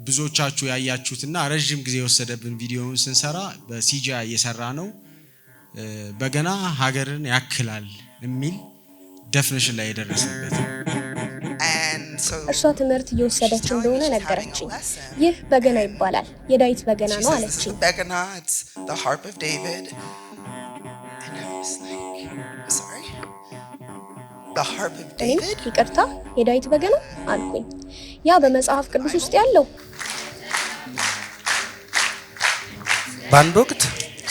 ብዙዎቻችሁ ያያችሁትና ረጅም ጊዜ የወሰደብን ቪዲዮውን ስንሰራ በሲጂአይ እየሰራ ነው። በገና ሀገርን ያክላል የሚል ዴፊኒሽን ላይ የደረሰበት እርሷ ትምህርት እየወሰደች እንደሆነ ነገረችኝ። ይህ በገና ይባላል፣ የዳዊት በገና ነው አለችኝ። እኔም ይቅርታ የዳዊት በገና አልኩኝ። ያ በመጽሐፍ ቅዱስ ውስጥ ያለው በአንድ ወቅት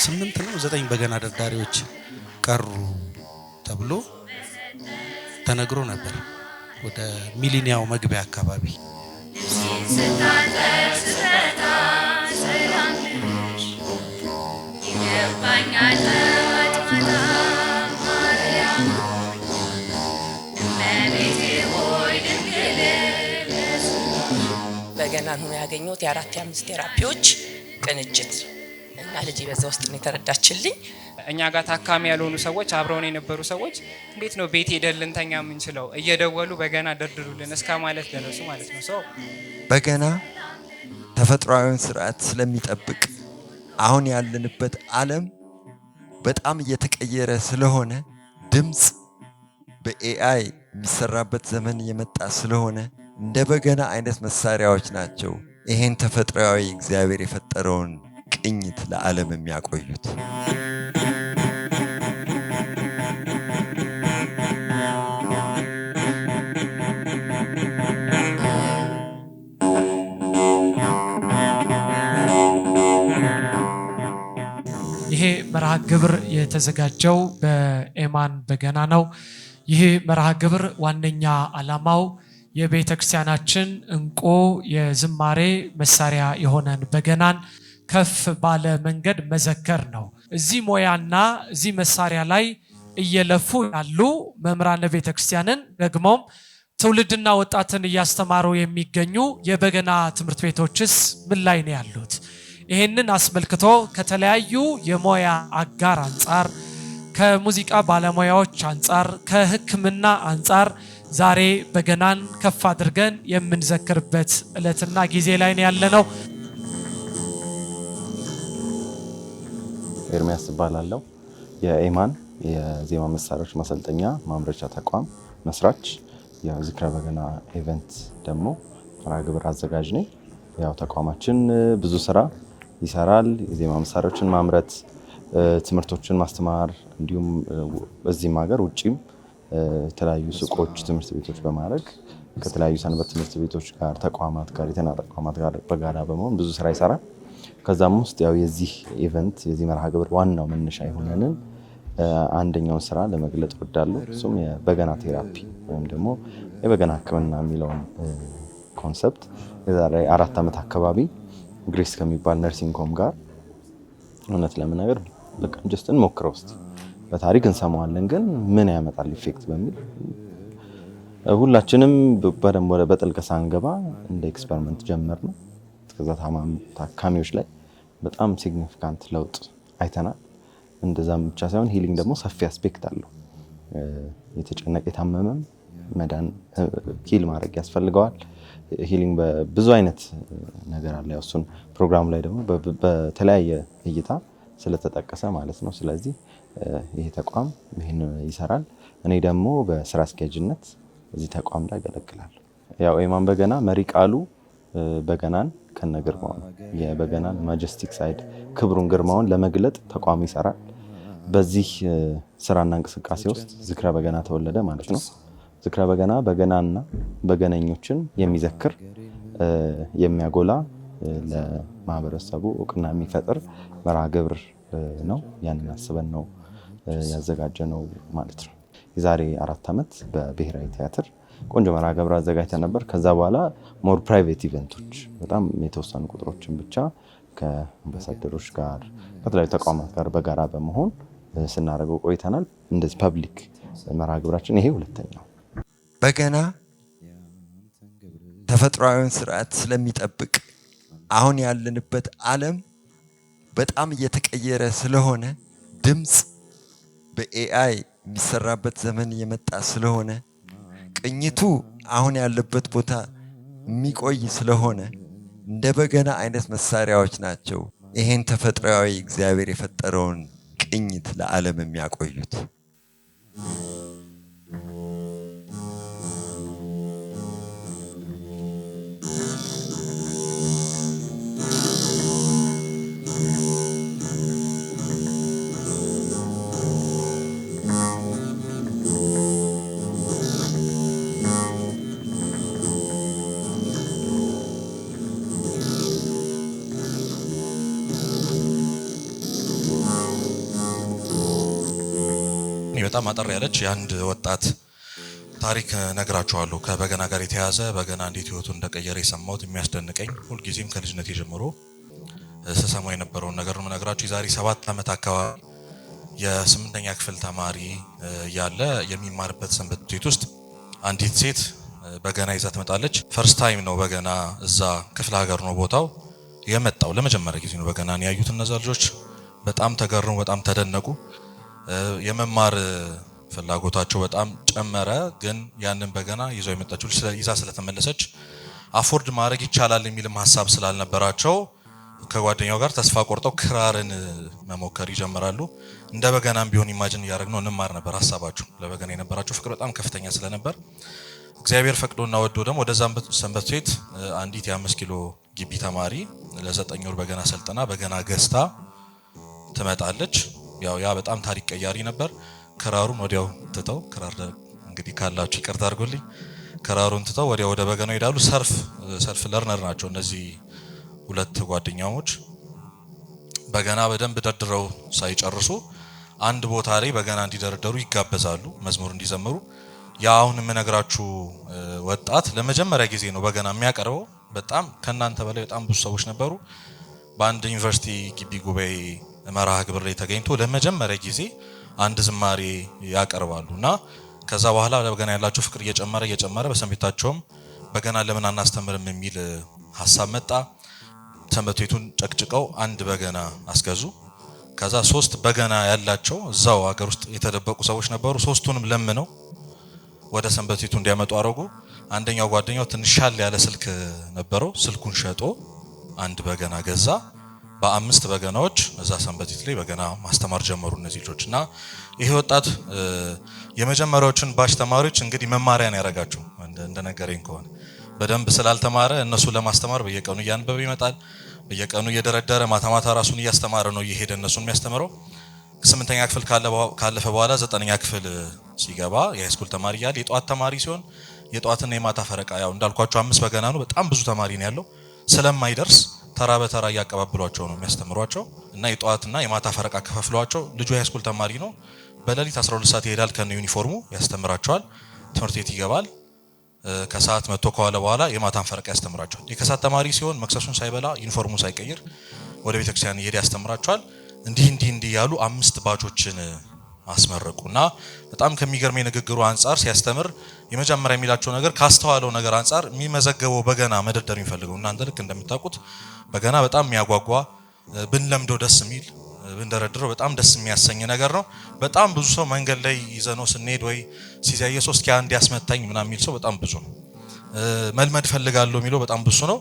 8 ነው 9 በገና ደርዳሪዎች ቀሩ ተብሎ ተነግሮ ነበር። ወደ ሚሊኒያው መግቢያ አካባቢ በገና ነው ያገኘሁት። የአራት የአምስት ቴራፒዎች ቅንጅት እና ልጅ በዛ ውስጥ ነው የተረዳችልኝ። እኛ ጋር ታካሚ ያልሆኑ ሰዎች አብረውን የነበሩ ሰዎች እንዴት ነው ቤት ሄደን ልንተኛ የምንችለው እየደወሉ በገና ደርድሩልን እስከ ማለት ደረሱ ማለት ነው። በገና ተፈጥሯዊውን ስርዓት ስለሚጠብቅ አሁን ያለንበት ዓለም በጣም እየተቀየረ ስለሆነ ድምጽ በኤአይ የሚሰራበት ዘመን እየመጣ ስለሆነ እንደ በገና አይነት መሳሪያዎች ናቸው ይሄን ተፈጥሯዊ እግዚአብሔር የፈጠረውን ቅኝት ለዓለም የሚያቆዩት። ይሄ መርሃ ግብር የተዘጋጀው በኤማን በገና ነው። ይሄ መርሃ ግብር ዋነኛ ዓላማው የቤተ ክርስቲያናችን እንቁ የዝማሬ መሳሪያ የሆነን በገናን ከፍ ባለ መንገድ መዘከር ነው። እዚህ ሞያና እዚህ መሳሪያ ላይ እየለፉ ያሉ መምህራነ ቤተ ክርስቲያንን ደግሞም ትውልድና ወጣትን እያስተማሩ የሚገኙ የበገና ትምህርት ቤቶችስ ምን ላይ ነው ያሉት? ይሄንን አስመልክቶ ከተለያዩ የሞያ አጋር አንጻር፣ ከሙዚቃ ባለሙያዎች አንጻር፣ ከሕክምና አንጻር ዛሬ በገናን ከፍ አድርገን የምንዘክርበት ዕለትና ጊዜ ላይ ነው ያለነው። ኤርሚያስ እባላለሁ። የኤማን የዜማ መሳሪያዎች ማሰልጠኛ ማምረቻ ተቋም መስራች፣ የዝክረ በገና ኢቨንት ደግሞ መርሃ ግብር አዘጋጅ ነኝ። ያው ተቋማችን ብዙ ስራ ይሰራል። የዜማ መሳሪያዎችን ማምረት፣ ትምህርቶችን ማስተማር፣ እንዲሁም በዚህም ሀገር ውጪም የተለያዩ ሱቆች፣ ትምህርት ቤቶች በማድረግ ከተለያዩ ሰንበት ትምህርት ቤቶች ጋር፣ ተቋማት ጋር፣ የጤና ተቋማት ጋር በጋራ በመሆን ብዙ ስራ ይሰራል። ከዛም ውስጥ ያው የዚህ ኢቨንት የዚህ መርሃ ግብር ዋናው መነሻ የሆነንን አንደኛውን ስራ ለመግለጽ እወዳለሁ። እሱም የበገና ቴራፒ ወይም ደግሞ የበገና ሕክምና የሚለውን ኮንሰፕት የዛሬ 4 ዓመት አካባቢ ግሬስ ከሚባል ነርሲንግ ሆም ጋር እውነት ለመናገር በቃ ጀስት እንሞክረው እስቲ በታሪክ እንሰማዋለን ግን ምን ያመጣል ኢፌክት በሚል ሁላችንም በደንብ ወደ በጥልቅ ሳንገባ እንደ ኤክስፐሪመንት ጀመርነው። ከዛ ታካሚዎች ላይ በጣም ሲግኒፊካንት ለውጥ አይተናል። እንደዛም ብቻ ሳይሆን ሂሊንግ ደግሞ ሰፊ አስፔክት አለው። የተጨነቀ የታመመም መዳን ሂል ማድረግ ያስፈልገዋል። ሂሊንግ በብዙ አይነት ነገር አለ። ያው እሱን ፕሮግራም ላይ ደግሞ በተለያየ እይታ ስለተጠቀሰ ማለት ነው። ስለዚህ ይሄ ተቋም ይሄን ይሰራል። እኔ ደግሞ በስራ አስኪያጅነት እዚህ ተቋም ላይ ያገለግላለሁ። ያው ኤማን በገና መሪ ቃሉ በገናን ከነግርማው የበገናን ማጀስቲክ ሳይድ ክብሩን ግርማውን ለመግለጥ ተቋም ይሰራል። በዚህ ስራና እንቅስቃሴ ውስጥ ዝክረ በገና ተወለደ ማለት ነው። ዝክረ በገና በገናና በገነኞችን የሚዘክር የሚያጎላ ለማህበረሰቡ እውቅና የሚፈጥር መርሃ ግብር ነው። ያንን አስበን ነው ያዘጋጀነው ማለት ነው። የዛሬ 4 ዓመት በብሔራዊ ቲያትር ቆንጆ መርሃ ግብር አዘጋጅተን ነበር። ከዛ በኋላ ሞር ፕራይቬት ኢቨንቶች በጣም የተወሰኑ ቁጥሮችን ብቻ ከአምባሳደሮች ጋር ከተለያዩ ተቋማት ጋር በጋራ በመሆን ስናደርገው ቆይተናል። እንደዚህ ፐብሊክ መርሃ ግብራችን ይሄ ሁለተኛው። በገና ተፈጥሯዊውን ስርዓት ስለሚጠብቅ አሁን ያለንበት ዓለም በጣም እየተቀየረ ስለሆነ ድምጽ በኤአይ የሚሰራበት ዘመን እየመጣ ስለሆነ ቅኝቱ አሁን ያለበት ቦታ የሚቆይ ስለሆነ እንደ በገና አይነት መሳሪያዎች ናቸው ይሄን ተፈጥሯዊ እግዚአብሔር የፈጠረውን ቅኝት ለዓለም የሚያቆዩት። በጣም አጠር ያለች የአንድ ወጣት ታሪክ ነግራችኋለሁ። ከበገና ጋር የተያዘ በገና እንዴት ህይወቱን እንደቀየረ የሰማሁት የሚያስደንቀኝ ሁልጊዜም ከልጅነቴ ጀምሮ ስሰማው የነበረውን ነገር ነው የምነግራችሁ። የዛሬ 7 ዓመት አካባቢ የ8ኛ ክፍል ተማሪ ያለ የሚማርበት ሰንበት ቤት ውስጥ አንዲት ሴት በገና ይዛ ትመጣለች። ፈርስት ታይም ነው በገና እዛ ክፍለ ሀገር ነው ቦታው የመጣው። ለመጀመሪያ ጊዜ ነው በገናን ያዩት እነዛ ልጆች። በጣም ተገረሙ፣ በጣም ተደነቁ። የመማር ፍላጎታቸው በጣም ጨመረ። ግን ያንን በገና ይዘው የመጣችው ይዛ ስለተመለሰች አፎርድ ማድረግ ይቻላል የሚልም ሀሳብ ስላልነበራቸው ከጓደኛው ጋር ተስፋ ቆርጠው ክራርን መሞከር ይጀምራሉ። እንደ በገናም ቢሆን ኢማጂን እያደረግነው እንማር ነበር ሀሳባቸው። ለበገና የነበራቸው ፍቅር በጣም ከፍተኛ ስለነበር እግዚአብሔር ፈቅዶና ወዶ ደግሞ ወደ ሰንበት ቤት አንዲት የ5 ኪሎ ግቢ ተማሪ ለ9 ወር በገና ሰልጥና በገና ገዝታ ትመጣለች። ያ በጣም ታሪክ ቀያሪ ነበር። ክራሩን ወዲያው ትተው ክራር እንግዲህ ካላችሁ ይቅርታ አድርጉልኝ፣ ክራሩን ትተው ወዲያው ወደ በገናው ይሄዳሉ። ሰርፍ ለርነር ናቸው እነዚህ ሁለት ጓደኛሞች። በገና በደንብ ደርድረው ሳይጨርሱ አንድ ቦታ ላይ በገና እንዲደረደሩ ይጋበዛሉ፣ መዝሙር እንዲዘምሩ። ያ አሁን የምነግራችሁ ወጣት ለመጀመሪያ ጊዜ ነው በገና የሚያቀርበው። በጣም ከናንተ በላይ በጣም ብዙ ሰዎች ነበሩ። በአንድ ዩኒቨርሲቲ ግቢ ጉባኤ መርሃ ግብር ላይ ተገኝቶ ለመጀመሪያ ጊዜ አንድ ዝማሬ ያቀርባሉና ከዛ በኋላ ለበገና ያላቸው ፍቅር እየጨመረ በሰንበታቸውም በገና ለምን አናስተምርም የሚል ሐሳብ መጣ። ሰንበት ቤቱን ጨቅጭቀው አንድ በገና አስገዙ። ከዛ 3 በገና ያላቸው እዛው ሀገር ውስጥ የተደበቁ ሰዎች ነበሩ። 3ቱንም ለምነው ወደ ሰንበት ቤቱ እንዲያመጡ አረጉ። አንደኛው ጓደኛው ትንሽ ሻል ያለ ስልክ ነበረው። ስልኩን ሸጦ አንድ በገና ገዛ። በ5 በገናዎች እዛ ሰንበት ቤት ላይ በገና ማስተማር ጀመሩ እነዚህ ልጆች። እና ይሄ ወጣት የመጀመሪያዎችን ባች ተማሪዎች እንግዲህ መማሪያን ያረጋቸው እንደነገረኝ ከሆነ በደንብ ስላልተማረ እነሱ ለማስተማር በየቀኑ እያነበበ ይመጣል። በየቀኑ እየደረደረ ማታ ራሱን እያስተማረ ነው እየሄደ እነሱን የሚያስተምረው። 8ኛ ክፍል ካለፈ በኋላ 9ኛ ክፍል ሲገባ የሃይስኩል ተማሪ ያለ የጧት ተማሪ ሲሆን የጧትና የማታ ፈረቃ ያው እንዳልኳቸው 5 በገና ነው። በጣም ብዙ ተማሪ ነው ያለው። ስለማይደርስ ተራ በተራ ያቀባብሏቸው ነው የሚያስተምሯቸው እና የጧትና የማታ ፈረቃ ከፈፍሏቸው። ልጁ የሃይስኩል ተማሪ ነው። በሌሊት 12 ሰዓት ይሄዳል ከነ ዩኒፎርሙ ያስተምራቸዋል። ትምህርት ቤት ይገባል። ከሰዓት መጥቶ ከዋለ በኋላ የማታን ፈረቃ ያስተምራቸዋል። የከሰዓት ተማሪ ሲሆን መክሰሱን ሳይበላ ዩኒፎርሙ ሳይቀይር ወደ ቤተክርስቲያን ይሄድ ያስተምራቸዋል። እንዲህ ያሉ 5 ባቾችን አስመረቁና በጣም ከሚገርመኝ ንግግሩ አንፃር ሲያስተምር የመጀመሪያ የሚላቸው ነገር ካስተዋለው ነገር አንፃር የሚመዘገበው በገና መደርደር የሚፈልገው እናንተ ልክ እንደምታውቁት በገና በጣም የሚያጓጓ ብንለምደው ደስ የሚል ብንደረድረው በጣም ደስ የሚያሰኝ ነገር ነው። በጣም ብዙ ሰው መንገድ ላይ ይዘነው ስንሄድ ወይ ሲያየ 3 ኪያ እንዲያስመታኝ ምናምን የሚል ሰው በጣም ብዙ ነው። መልመድ ፈልጋለሁ የሚለው በጣም ብዙ ነው።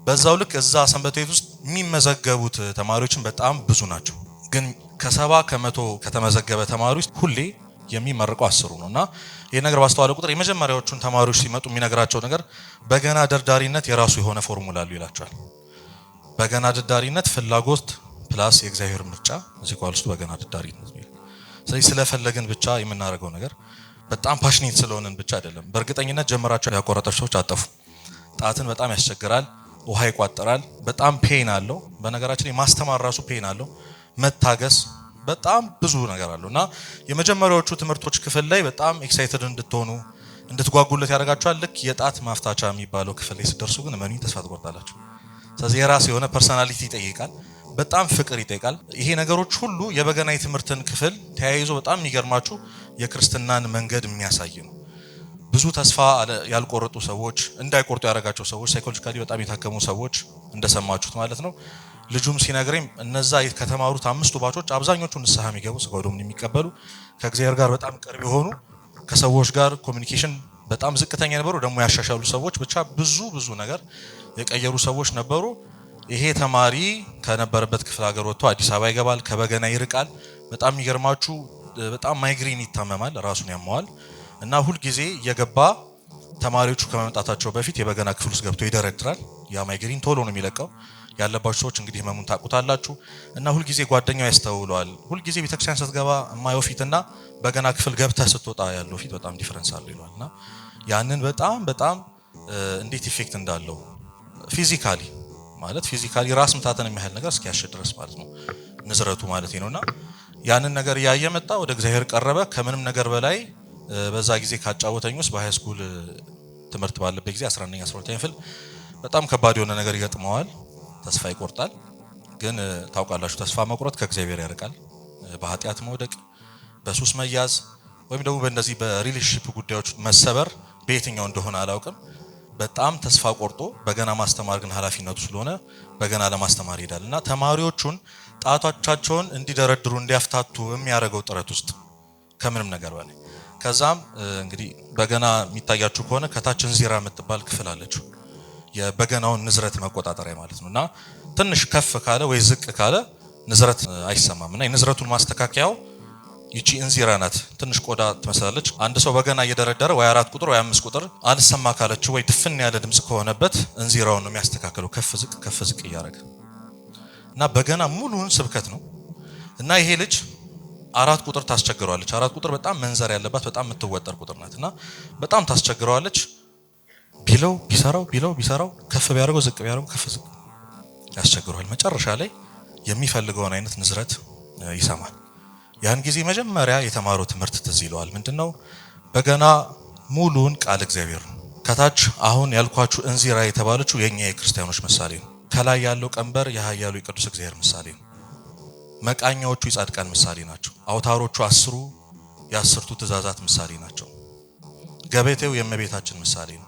በዛው ልክ እዛ ሰንበት ቤት ውስጥ የሚመዘገቡት ተማሪዎችን በጣም ብዙ ናቸው። ግን ከ70% ከተመዘገበ ተማሪ ውስጥ ሁሌ የሚመረቀው 10 ነው። እና ይሄ ነገር ባስተዋለ ቁጥር የመጀመሪያዎቹን ተማሪዎች ሲመጡ የሚነግራቸው ነገር በገና ደርዳሪነት የራሱ የሆነ ፎርሙላ አለው ይላቸዋል። በገና ደርዳሪነት ፍላጎት ፕላስ የእግዚአብሔር ምርጫ እዚህ ቃል ውስጥ በገና ደርዳሪነት ነው። ስለዚህ ስለፈለግን ብቻ የምናደርገው ነገር በጣም ፓሽኔት ስለሆነን ብቻ አይደለም። በእርግጠኝነት ጀመራቸው ያቆረጣቸው ሰዎች አጠፉ። ጣትን በጣም ያስቸግራል፣ ውሃ ይቋጠራል፣ በጣም ፔን አለው። በነገራችን ላይ ማስተማር ራሱ ፔን አለው። መታገስ በጣም ብዙ ነገር አለው እና የመጀመሪያዎቹ ትምህርቶች ክፍል ላይ በጣም ኤክሳይትድ እንድትሆኑ እንድትጓጉለት ያደርጋቸዋል። ልክ የጣት ማፍታቻ የሚባለው ክፍል ላይ ስትደርሱ ግን እመኑኝ ተስፋ ትቆርጣላችሁ። ስለዚህ የራሱ የሆነ ፐርሰናሊቲ ይጠይቃል፣ በጣም ፍቅር ይጠይቃል። ይሄ ነገሮች ሁሉ የበገና የትምህርትን ክፍል ተያይዞ በጣም የሚገርማችሁ የክርስትናን መንገድ የሚያሳይ ነው። ብዙ ተስፋ ያልቆረጡ ሰዎች እንዳይቆርጡ ያደረጋቸው ሰዎች ሳይኮሎጂካሊ በጣም የታከሙ ሰዎች እንደሰማችሁት ማለት ነው። ልጁም ሲነግረኝ እነዛ ከተማሩት 5 ባቾች አብዛኞቹ ንስሐ የሚገቡ ስጋው ደሙን የሚቀበሉ ከእግዚአብሔር ጋር በጣም ቅርብ የሆኑ ከሰዎች ጋር ኮሚኒኬሽን በጣም ዝቅተኛ የነበሩ ደግሞ ያሻሻሉ ሰዎች ብቻ ብዙ ነገር የቀየሩ ሰዎች ነበሩ። ይሄ ተማሪ ከነበረበት ክፍለ ሀገር ወጥቶ አዲስ አበባ ይገባል፣ ከበገና ይርቃል። በጣም የሚገርማችሁ በጣም ማይግሪን ይታመማል፣ ራሱን ያመዋል እና ሁል ጊዜ እየገባ ተማሪዎቹ ከመምጣታቸው በፊት የበገና ክፍል ውስጥ ገብቶ ይደረድራል። ያ ማይግሪን ቶሎ ነው የሚለቀው። ያለባችሁ ሰዎች እንግዲህ ህመሙን ታውቁታላችሁ። እና ሁል ጊዜ ጓደኛው ያስተውለዋል። ሁል ጊዜ ቤተክርስቲያን ስትገባ የማየው ፊትና በገና ክፍል ገብተህ ስትወጣ ያለው ፊት በጣም ዲፈረንስ አለው ይላል። እና ያንን በጣም እንዴት ኢፌክት እንዳለው ፊዚካሊ ማለት ፊዚካሊ ራስ ምታተን የሚያህል ነገር እስኪያሽ ድረስ ማለት ነው ንዝረቱ ማለት ነውና ያንን ነገር ያየ መጣ፣ ወደ እግዚአብሔር ቀረበ። ከምንም ነገር በላይ በዛ ጊዜ ካጫወተኝ ውስጥ በሃይ ስኩል ትምህርት ባለበት ጊዜ 11ኛ 12ኛ ክፍል በጣም ከባድ የሆነ ነገር ይገጥመዋል። ተስፋ ይቆርጣል። ግን ታውቃላችሁ ተስፋ መቁረጥ ከእግዚአብሔር ያርቃል። በኃጢአት መውደቅ፣ በሱስ መያዝ ወይም ደግሞ በእንደዚህ በሪሌሽንሺፕ ጉዳዮች መሰበር በየትኛው እንደሆነ አላውቅም። በጣም ተስፋ ቆርጦ በገና ማስተማር ግን ኃላፊነቱ ስለሆነ በገና ለማስተማር ይሄዳል እና ተማሪዎቹን ጣቶቻቸውን እንዲደረድሩ እንዲያፍታቱ የሚያደርገው ጥረት ውስጥ ከምንም ነገር በላይ ከዛም እንግዲህ በገና የሚታያችሁ ከሆነ ከታች እንዚራ የምትባል ክፍል አለችው የበገናውን ንዝረት መቆጣጠሪያ ማለት ነውና ትንሽ ከፍ ካለ ወይ ዝቅ ካለ ንዝረት አይሰማም እና የንዝረቱን ማስተካከያው ይቺ እንዚራ ናት። ትንሽ ቆዳ ትመስላለች። አንድ ሰው በገና እየደረደረ ወይ 4 ቁጥር ወይ 5 ቁጥር አልሰማ ካለችው ወይ ድፍን ያለ ድምጽ ከሆነበት እንዚራውን ነው የሚያስተካክለው ከፍ ዝቅ እያደረገ እና በገና ሙሉውን ስብከት ነው እና ይሄ ልጅ 4 ቁጥር ታስቸግረዋለች። 4 ቁጥር በጣም መንዘር ያለባት በጣም የምትወጠር ቁጥር ናትና በጣም ታስቸግረዋለች። ቢለው ቢሰራው ከፍ ቢያደርገው ዝቅ ቢያደርገው ከፍ ዝቅ ያስቸግረዋል። መጨረሻ ላይ የሚፈልገውን አይነት ንዝረት ይሰማል። ያን ጊዜ መጀመሪያ የተማረው ትምህርት ትዝ ይለዋል። ምንድነው? በገና ሙሉውን ቃል እግዚአብሔር ነው። ከታች አሁን ያልኳችሁ እንዚራ የተባለችው የኛ የክርስቲያኖች ምሳሌ ነው። ከላይ ያለው ቀንበር የኃያሉ የቅዱስ እግዚአብሔር ምሳሌ ነው። መቃኛዎቹ የጻድቃን ምሳሌ ናቸው። አውታሮቹ 10ሩ የ10ቱ ትእዛዛት ምሳሌ ናቸው። ገበቴው የእመቤታችን ምሳሌ ነው።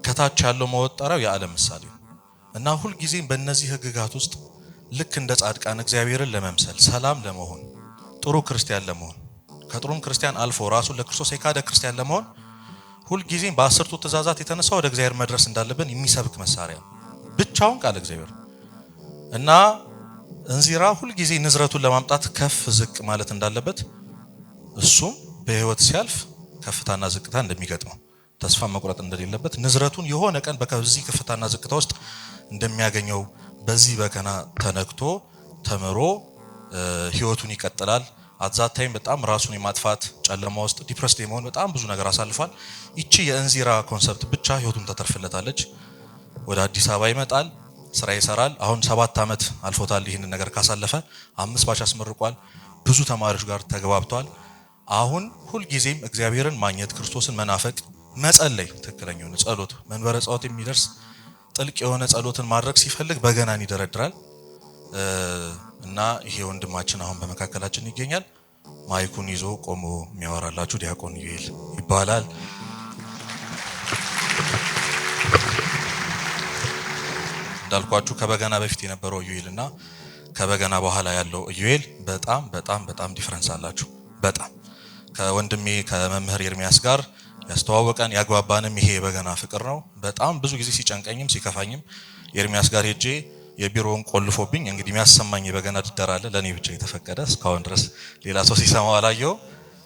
ከታች ያለው መወጠሪያው የዓለም ምሳሌ ነው እና ሁል ጊዜም በእነዚህ ህግጋት ውስጥ ልክ እንደ ጻድቃን እግዚአብሔርን ለመምሰል ሰላም ለመሆን ጥሩ ክርስቲያን ለመሆን ከጥሩም ክርስቲያን አልፎ ራሱን ለክርስቶስ የካደ ክርስቲያን ለመሆን ሁል ጊዜም በ10ቱ ትእዛዛት የተነሳ ወደ እግዚአብሔር መድረስ እንዳለብን የሚሰብክ መሳሪያ ብቻውን ቃል እግዚአብሔር እና እንዚራ ሁል ጊዜ ንዝረቱን ለማምጣት ከፍ ዝቅ ማለት እንዳለበት እሱም በህይወት ሲያልፍ ከፍታና ዝቅታ እንደሚገጥመው ተስፋ መቁረጥ እንደሌለበት ንዝረቱን የሆነ ቀን በዚህ ከፍታና ዝቅታ ውስጥ እንደሚያገኘው በዚህ በገና ተነክቶ ተምሮ ህይወቱን ይቀጥላል። አዛታይም በጣም ራሱን የማጥፋት ጨለማ ውስጥ ዲፕረስድ የመሆን በጣም ብዙ ነገር አሳልፏል። ይቺ የእንዚራ ኮንሰፕት ብቻ ህይወቱን ተተርፍለታለች። ወደ አዲስ አበባ ይመጣል፣ ስራ ይሰራል። አሁን 7 ዓመት አልፎታል ይህንን ነገር ካሳለፈ። 5 ባች አስመርቋል። ብዙ ተማሪዎች ጋር ተግባብቷል። አሁን ሁል ጊዜም እግዚአብሔርን ማግኘት፣ ክርስቶስን መናፈቅ፣ መጸለይ፣ ትክክለኛው ጸሎት መንበረ ጸሎት የሚደርስ ጥልቅ የሆነ ጸሎትን ማድረግ ሲፈልግ በገናን ይደረድራል እና ይሄ ወንድማችን አሁን በመካከላችን ይገኛል። ማይኩን ይዞ ቆሞ የሚያወራላችሁ ዲያቆን ዩኤል ይባላል። እንዳልኳችሁ ከበገና በፊት የነበረው ዩኤል እና ከበገና በኋላ ያለው ዩኤል በጣም ዲፈረንስ አላችሁ። በጣም ከወንድሜ ከመምህር ኤርሚያስ ጋር ያስተዋወቀን ያግባባንም ይሄ የበገና ፍቅር ነው። በጣም ብዙ ጊዜ ሲጨንቀኝም ሲከፋኝም ኤርሚያስ ጋር ሄጄ የቢሮውን ቆልፎብኝ እንግዲህ የሚያሰማኝ የበገና ድርደራ አለ ለኔ ብቻ የተፈቀደ እስካሁን ድረስ ሌላ ሰው ሲሰማው አላየው።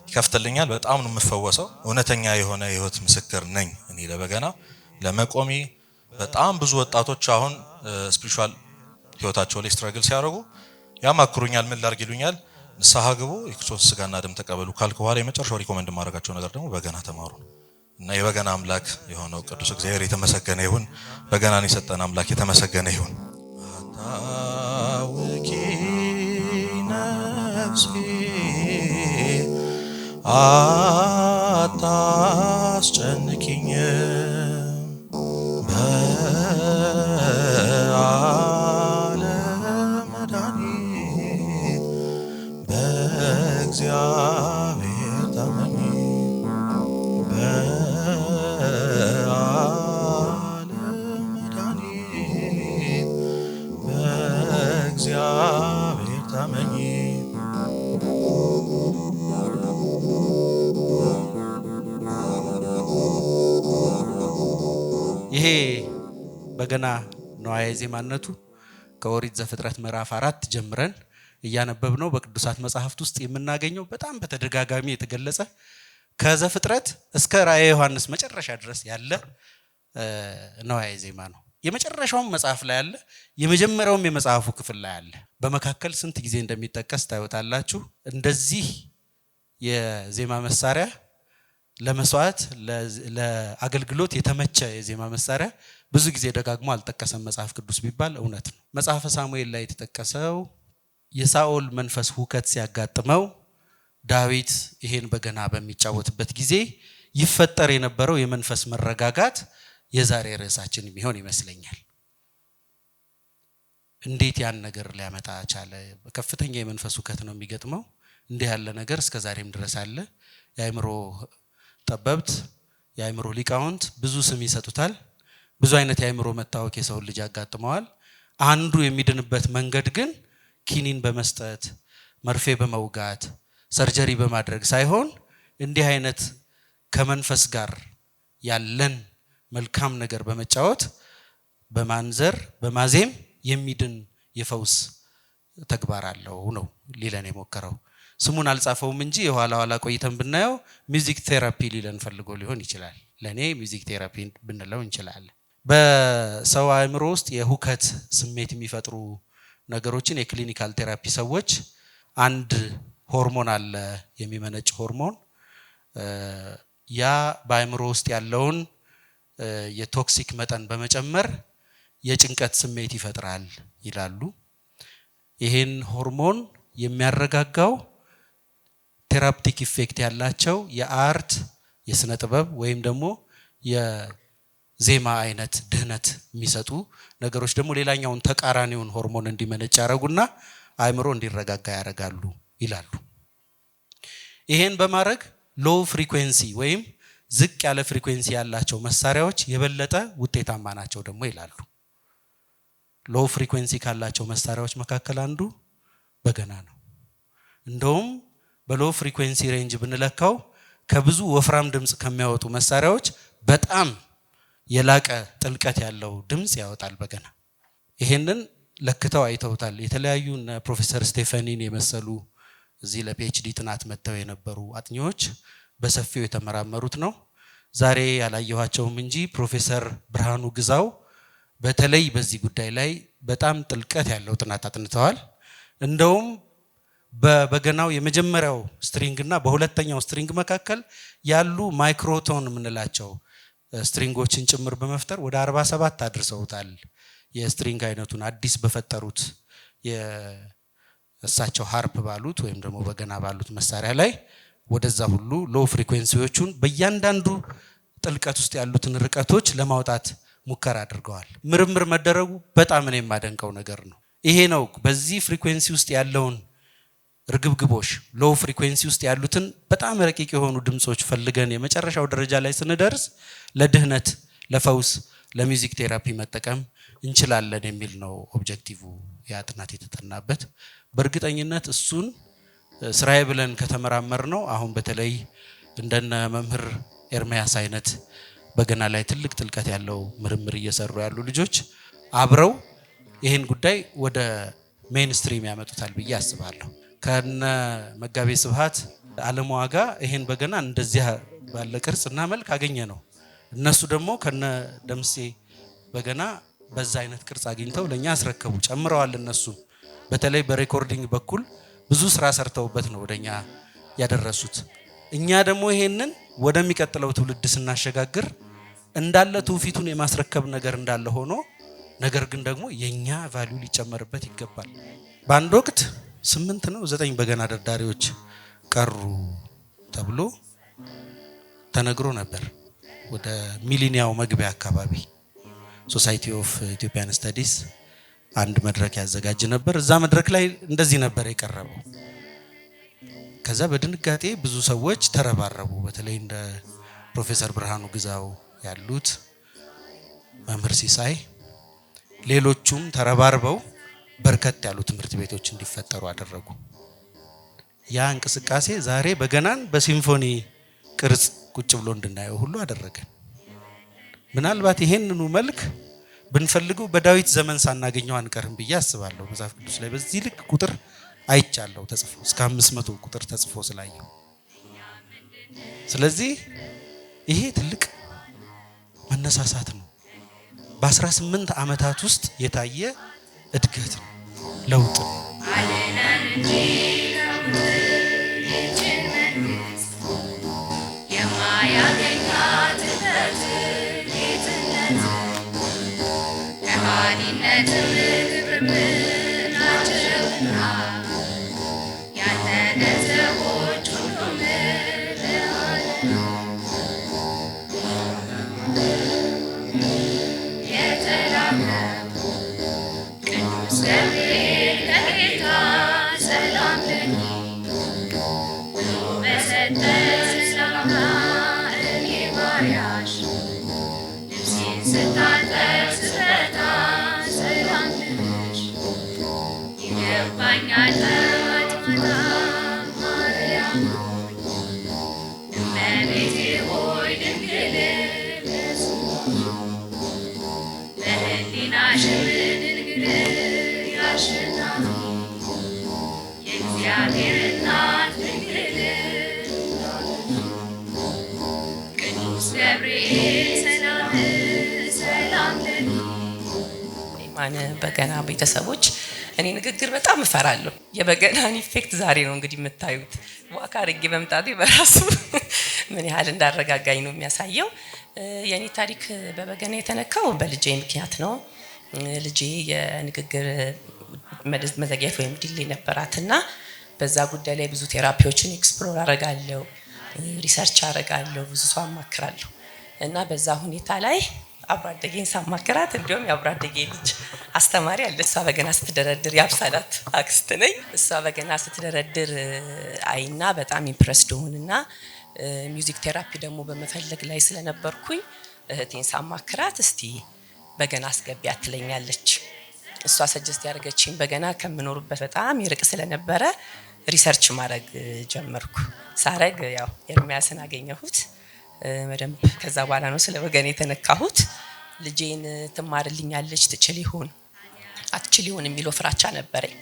ይከፍትልኛል። በጣም ነው የምፈወሰው። እውነተኛ የሆነ የህይወት ምስክር ነኝ እኔ ለበገና ለመቆሜ። በጣም ብዙ ወጣቶች አሁን ስፒሪቹዋል ህይወታቸው ላይ ስትራግል ሲያደርጉ ያማክሩኛል። ምን ላድርግ ይሉኛል። ንስሐ ግቡ፣ የክርስቶስ ስጋና ደም ተቀበሉ ካልኩ በኋላ የመጨረሻው ሪኮመንድ ማድረጋቸው ነገር ደግሞ በገና ተማሩ እና የበገና አምላክ የሆነው ቅዱስ እግዚአብሔር የተመሰገነ ይሁን። በገናን የሰጠን አምላክ የተመሰገነ ይሁን። አታውቂ ነፍሴ አታስጨንቂኝ በዓለም መድኃኒት በእግዚአብሔር ታመኚ በዓለም መድኃኒት በእግዚአብሔር ታመኚ። ይሄ በገና ነዋየ ዜማነቱ ከኦሪት ዘፍጥረት ምዕራፍ 4 ጀምረን እያነበብነው በቅዱሳት መጻሕፍት ውስጥ የምናገኘው በጣም በተደጋጋሚ የተገለጸ ከዘፍጥረት እስከ ራእየ ዮሐንስ መጨረሻ ድረስ ያለ ነዋየ ዜማ ነው። የመጨረሻውም መጽሐፍ ላይ አለ፣ የመጀመሪያውም የመጽሐፉ ክፍል ላይ አለ። በመካከል ስንት ጊዜ እንደሚጠቀስ ታዩታላችሁ። እንደዚህ የዜማ መሳሪያ ለመስዋዕት ለአገልግሎት የተመቸ የዜማ መሳሪያ ብዙ ጊዜ ደጋግሞ አልጠቀሰም መጽሐፍ ቅዱስ ቢባል እውነት ነው። መጽሐፈ ሳሙኤል ላይ የተጠቀሰው የሳኦል መንፈስ ሁከት ሲያጋጥመው ዳዊት ይሄን በገና በሚጫወትበት ጊዜ ይፈጠር የነበረው የመንፈስ መረጋጋት የዛሬ ርዕሳችን የሚሆን ይመስለኛል። እንዴት ያን ነገር ሊያመጣ ቻለ? ከፍተኛ የመንፈስ ሁከት ነው የሚገጥመው። እንዲህ ያለ ነገር እስከ ዛሬም ድረስ አለ። የአእምሮ ጠበብት የአእምሮ ሊቃውንት ብዙ ስም ይሰጡታል። ብዙ አይነት የአእምሮ መታወክ የሰው ልጅ ያጋጥመዋል። አንዱ የሚድንበት መንገድ ግን ኪኒን በመስጠት መርፌ በመውጋት ሰርጀሪ በማድረግ ሳይሆን እንዲህ አይነት ከመንፈስ ጋር ያለን መልካም ነገር በመጫወት በማንዘር በማዜም የሚድን የፈውስ ተግባር አለው ነው ሊለን የሞከረው። ስሙን አልጻፈውም እንጂ የኋላ ኋላ ቆይተን ብናየው ሚውዚክ ቴራፒ ሊለን ፈልጎ ሊሆን ይችላል። ለኔ ሚውዚክ ቴራፒ ብንለው እንችላለን። በሰው አእምሮ ውስጥ የሁከት ስሜት የሚፈጥሩ ነገሮችን የክሊኒካል ቴራፒ ሰዎች አንድ ሆርሞን አለ የሚመነጭ ሆርሞን ያ በአእምሮ ውስጥ ያለውን የቶክሲክ መጠን በመጨመር የጭንቀት ስሜት ይፈጥራል ይላሉ። ይሄን ሆርሞን የሚያረጋጋው ቴራፕቲክ ኢፌክት ያላቸው የአርት የስነ ጥበብ ወይም ደግሞ የዜማ አይነት ድህነት የሚሰጡ ነገሮች ደግሞ ሌላኛውን ተቃራኒውን ሆርሞን እንዲመነጭ ያደርጉና አእምሮ እንዲረጋጋ ያደርጋሉ ይላሉ። ይሄን በማድረግ ሎው ፍሪኩዌንሲ ወይም ዝቅ ያለ ፍሪኩዌንሲ ያላቸው መሳሪያዎች የበለጠ ውጤታማ ናቸው ደግሞ ይላሉ። ሎው ፍሪኩዌንሲ ካላቸው መሳሪያዎች መካከል አንዱ በገና ነው። እንደውም በሎው ፍሪኩዌንሲ ሬንጅ ብንለካው ከብዙ ወፍራም ድምጽ ከሚያወጡ መሳሪያዎች በጣም የላቀ ጥልቀት ያለው ድምጽ ያወጣል በገና። ይሄንን ለክተው አይተውታል። የተለያዩ ፕሮፌሰር ስቴፈኒን የመሰሉ እዚህ ለፒኤችዲ ጥናት መጥተው የነበሩ አጥኚዎች በሰፊው የተመራመሩት ነው። ዛሬ ያላየኋቸውም እንጂ ፕሮፌሰር ብርሃኑ ግዛው በተለይ በዚህ ጉዳይ ላይ በጣም ጥልቀት ያለው ጥናት አጥንተዋል። እንደውም በበገናው የመጀመሪያው ስትሪንግ እና በሁለተኛው ስትሪንግ መካከል ያሉ ማይክሮቶን የምንላቸው ስትሪንጎችን ጭምር በመፍጠር ወደ 47 አድርሰውታል። የስትሪንግ አይነቱን አዲስ በፈጠሩት የእሳቸው ሃርፕ ባሉት ወይም ደግሞ በገና ባሉት መሳሪያ ላይ ወደዛ ሁሉ ሎው ፍሪኩዌንሲዎቹን በእያንዳንዱ ጥልቀት ውስጥ ያሉትን ርቀቶች ለማውጣት ሙከራ አድርገዋል። ምርምር መደረጉ በጣም እኔ የማደንቀው ነገር ነው። ይሄ ነው በዚህ ፍሪኩዌንሲ ውስጥ ያለውን ርግብግቦሽ ሎው ፍሪኩዌንሲ ውስጥ ያሉትን በጣም ረቂቅ የሆኑ ድምጾች ፈልገን የመጨረሻው ደረጃ ላይ ስንደርስ ለድህነት፣ ለፈውስ፣ ለሚውዚክ ቴራፒ መጠቀም እንችላለን የሚል ነው ኦብጀክቲቭ ያ ጥናት የተጠናበት። በእርግጠኝነት እሱን ስራዬ ብለን ከተመራመር ነው አሁን በተለይ እንደነ መምህር ኤርሚያስ አይነት በገና ላይ ትልቅ ጥልቀት ያለው ምርምር እየሰሩ ያሉ ልጆች አብረው ይህን ጉዳይ ወደ ሜንስትሪም ያመጡታል ብዬ አስባለሁ። ከነ መጋቤ ስብሐት ዓለም ዋጋ ይሄን በገና እንደዚህ ባለ ቅርጽና መልክ አገኘ ነው። እነሱ ደግሞ ከነ ደምሴ በገና በዛ አይነት ቅርጽ አግኝተው ለኛ አስረከቡ፣ ጨምረዋል። እነሱ በተለይ በሬኮርዲንግ በኩል ብዙ ስራ ሰርተውበት ነው ወደኛ ያደረሱት። እኛ ደግሞ ይሄንን ወደሚቀጥለው ትውልድ ስናሸጋግር እንዳለ ትውፊቱን የማስረከብ ነገር እንዳለ ሆኖ ነገር ግን ደግሞ የኛ ቫልዩ ሊጨመርበት ይገባል። በአንድ ወቅት 8 ነው 9 በገና ደርዳሪዎች ቀሩ ተብሎ ተነግሮ ነበር። ወደ ሚሊኒያው መግቢያ አካባቢ ሶሳይቲ ኦፍ ኢትዮጵያን ስተዲስ አንድ መድረክ ያዘጋጅ ነበር። እዛ መድረክ ላይ እንደዚህ ነበር የቀረበው። ከዛ በድንጋጤ ብዙ ሰዎች ተረባረቡ። በተለይ እንደ ፕሮፌሰር ብርሃኑ ግዛው ያሉት መምህር ሲሳይ ሌሎቹም ተረባርበው በርከት ያሉ ትምህርት ቤቶች እንዲፈጠሩ አደረጉ። ያ እንቅስቃሴ ዛሬ በገናን በሲምፎኒ ቅርጽ ቁጭ ብሎ እንድናየው ሁሉ አደረገን። ምናልባት ይሄንኑ መልክ ብንፈልገው በዳዊት ዘመን ሳናገኘው አንቀርም ብዬ አስባለሁ። መጽሐፍ ቅዱስ ላይ በዚህ ልክ ቁጥር አይቻለሁ ተጽፎ እስከ 500 ቁጥር ተጽፎ ስላየው። ስለዚህ ይሄ ትልቅ መነሳሳት ነው። በ18 ዓመታት ውስጥ የታየ እድገት ነው፣ ለውጥ ነው። በገና ቤተሰቦች እኔ ንግግር በጣም እፈራለሁ። የበገናን ኢፌክት ዛሬ ነው እንግዲህ የምታዩት። ዋካ አድርጌ መምጣቴ በራሱ ምን ያህል እንዳረጋጋኝ ነው የሚያሳየው። የኔ ታሪክ በበገና የተነካው በልጄ ምክንያት ነው። ልጄ የንግግር መዘግየት ወይም ዲሌ ነበራትና በዛ ጉዳይ ላይ ብዙ ቴራፒዎችን ኤክስፕሎር አረጋለሁ፣ ሪሰርች አረጋለሁ፣ ብዙ ሰው አማክራለሁ እና በዛ ሁኔታ ላይ አብሮ አደጌን ሳማክራት እንዲሁም የአብሮ አደጌ ልጅ አስተማሪ አለ። እሷ በገና ስትደረድር ያብሳላት አክስት ነኝ። እሷ በገና ስትደረድር አይና በጣም ኢምፕረስድ ሆንና ሚውዚክ ቴራፒ ደግሞ በመፈለግ ላይ ስለነበርኩኝ እህቴን ሳማክራት እስቲ በገና አስገቢያት ትለኛለች። እሷ ሰጀስት ያደረገችኝ በገና ከምኖርበት በጣም ይርቅ ስለነበረ ሪሰርች ማድረግ ጀመርኩ። ሳረግ ያው ኤርሚያስን አገኘሁት መደም። ከዛ በኋላ ነው ስለ በገና የተነካሁት። ልጄን ትማርልኛለች ትችል ይሆን አትችል ይሆን የሚለው ፍራቻ ነበረኝ።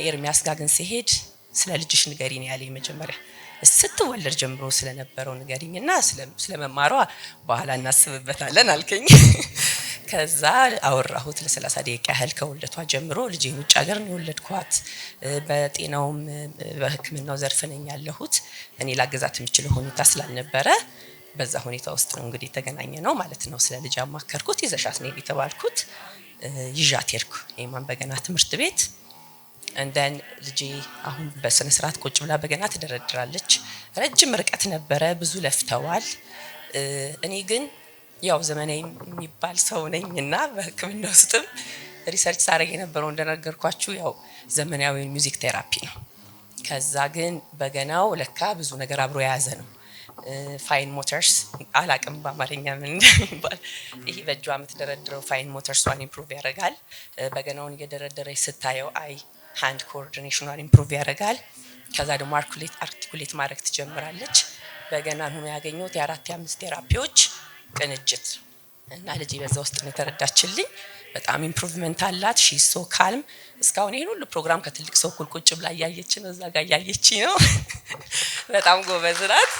ኤርሚያስ ጋር ግን ሲሄድ ስለ ልጅሽ ንገሪኝ ያለኝ መጀመሪያ ስትወለድ ጀምሮ ስለነበረው ንገሪኝና ስለመማሯ በኋላ እናስብበታለን አልከኝ። ከዛ አወራሁት ለ30 ደቂቃ ያህል ከወለቷ ጀምሮ። ልጄን ውጭ ሀገር ነው የወለድኳት። በጤናውም በሕክምናው ዘርፍ ነኝ ያለሁት። እኔ ላገዛት የምችለው ሁኔታ ስላልነበረ በዛ ሁኔታ ውስጥ ነው እንግዲህ ተገናኘ ነው ማለት ነው። ስለ ልጅ አማከርኩት። ይዘሻት ነው የተባልኩት። ይዣት ሄድኩ ኤማን በገና ትምህርት ቤት። እንደን ልጄ አሁን በስነ ስርዓት ቁጭ ብላ በገና ትደረድራለች። ረጅም ርቀት ነበረ፣ ብዙ ለፍተዋል። እኔ ግን ያው ዘመናዊ የሚባል ሰው ነኝና በሕክምና ውስጥም ሪሰርች ሳረግ የነበረው እንደነገርኳችሁ ያው ዘመናዊ ሚውዚክ ቴራፒ ነው። ከዛ ግን በገናው ለካ ብዙ ነገር አብሮ የያዘ ነው። ፋይን ሞተርስ አላቅም በአማርኛ ምን እንደሚባል። ይሄ በእጇ የምትደረድረው ፋይን ሞተርሷን ኢምፕሩቭ ያደርጋል። በገናውን እየደረደረች ስታየው አይ ሃንድ ኮኦርዲኔሽኗን ኢምፕሩቭ ያደርጋል። ከዛ ደግሞ አርቲኩሌት ማድረግ ትጀምራለች። በገናን ሆኖ ያገኘሁት የ4-5 ቴራፒዎች ቅንጅት እና ልጄ በዛ ውስጥ ነው የተረዳችልኝ። በጣም ኢምፕሩቭመንት አላት። ሺ ሶ ካልም። እስካሁን ይሄን ሁሉ ፕሮግራም ከትልቅ ሰው እኩል ቁጭ ብላ እያየች ነው፣ እዛ ጋር እያየች ነው። በጣም ጎበዝ ናት።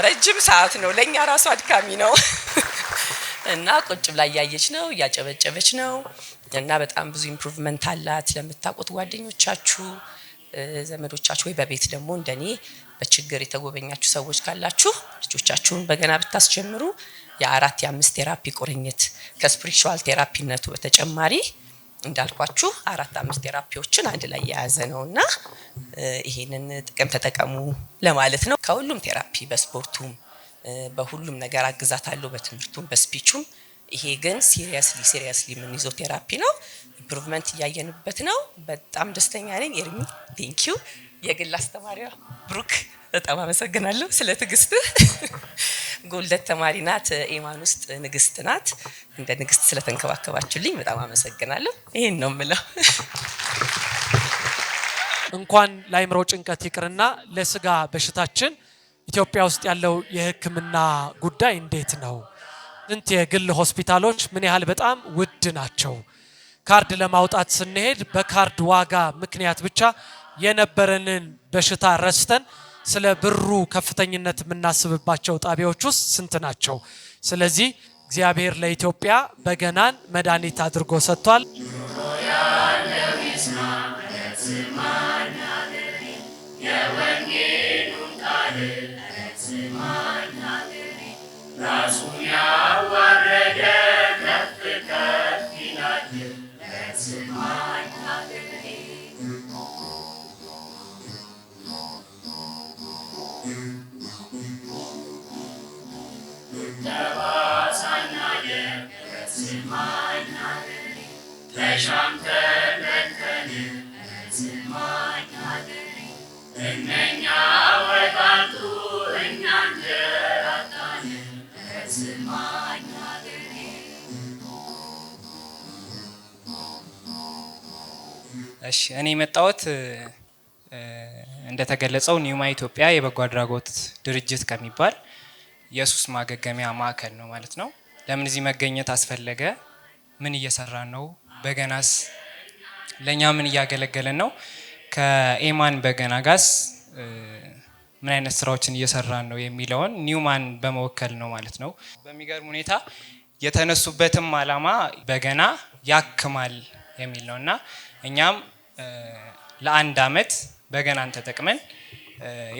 ረጅም ሰዓት ነው ለኛ ራሱ አድካሚ ነው እና ቁጭ ብላ እያየች ነው፣ እያጨበጨበች ነው እና በጣም ብዙ ኢምፕሩቭመንት አላት። ለምታውቁት ጓደኞቻችሁ፣ ዘመዶቻችሁ ወይ በቤት ደግሞ እንደኔ በችግር የተጎበኛችሁ ሰዎች ካላችሁ ልጆቻችሁን በገና ብታስጀምሩ የ4-5 ቴራፒ ቁርኝት ከስፒሪቹዋል ቴራፒነቱ በተጨማሪ እንዳልኳችሁ 4-5 ቴራፒዎችን አንድ ላይ የያዘ ነውና ይሄንን ጥቅም ተጠቀሙ ለማለት ነው። ከሁሉም ቴራፒ በስፖርቱም በሁሉም ነገር አግዛታለሁ፣ በትምህርቱም በስፒቹም። ይሄ ግን ሲሪየስሊ ምን ይዞ ቴራፒ ነው። ኢምፕሩቭመንት እያየንበት ነው። በጣም ደስተኛ ነኝ። ኤርሚ ቴንክ ዩ። የግል አስተማሪዋ ብሩክ በጣም አመሰግናለሁ ስለ ትግስት። ጎልደት ተማሪ ናት፣ ኤማን ውስጥ ንግስት ናት። እንደ ንግስት ስለተንከባከባችሁልኝ በጣም አመሰግናለሁ። ይሄን ነው የምለው። እንኳን ለአይምሮ ጭንቀት ይቅርና ለስጋ በሽታችን ኢትዮጵያ ውስጥ ያለው የሕክምና ጉዳይ እንዴት ነው? ጥንት የግል ሆስፒታሎች ምን ያህል በጣም ውድ ናቸው። ካርድ ለማውጣት ስንሄድ በካርድ ዋጋ ምክንያት ብቻ የነበረንን በሽታ ረስተን ስለ ብሩ ከፍተኝነት የምናስብባቸው ጣቢያዎች ውስጥ ስንት ናቸው? ስለዚህ እግዚአብሔር ለኢትዮጵያ በገናን መድኃኒት አድርጎ ሰጥቷል። እሺ እኔ የመጣሁት እንደተገለጸው ኒውማ ኢትዮጵያ የበጎ አድራጎት ድርጅት ከሚባል የሱስ ማገገሚያ ማዕከል ነው ማለት ነው። ለምን እዚህ መገኘት አስፈለገ? ምን እየሰራን ነው? በገናስ ለኛ ምን እያገለገለን ነው? ከኤማን በገና ጋስ ምን አይነት ስራዎችን እየሰራን ነው የሚለውን ኒውማን በመወከል ነው ማለት ነው። በሚገርም ሁኔታ የተነሱበትም አላማ በገና ያክማል የሚል ነውና እኛም ለአንድ አመት በገናን ተጠቅመን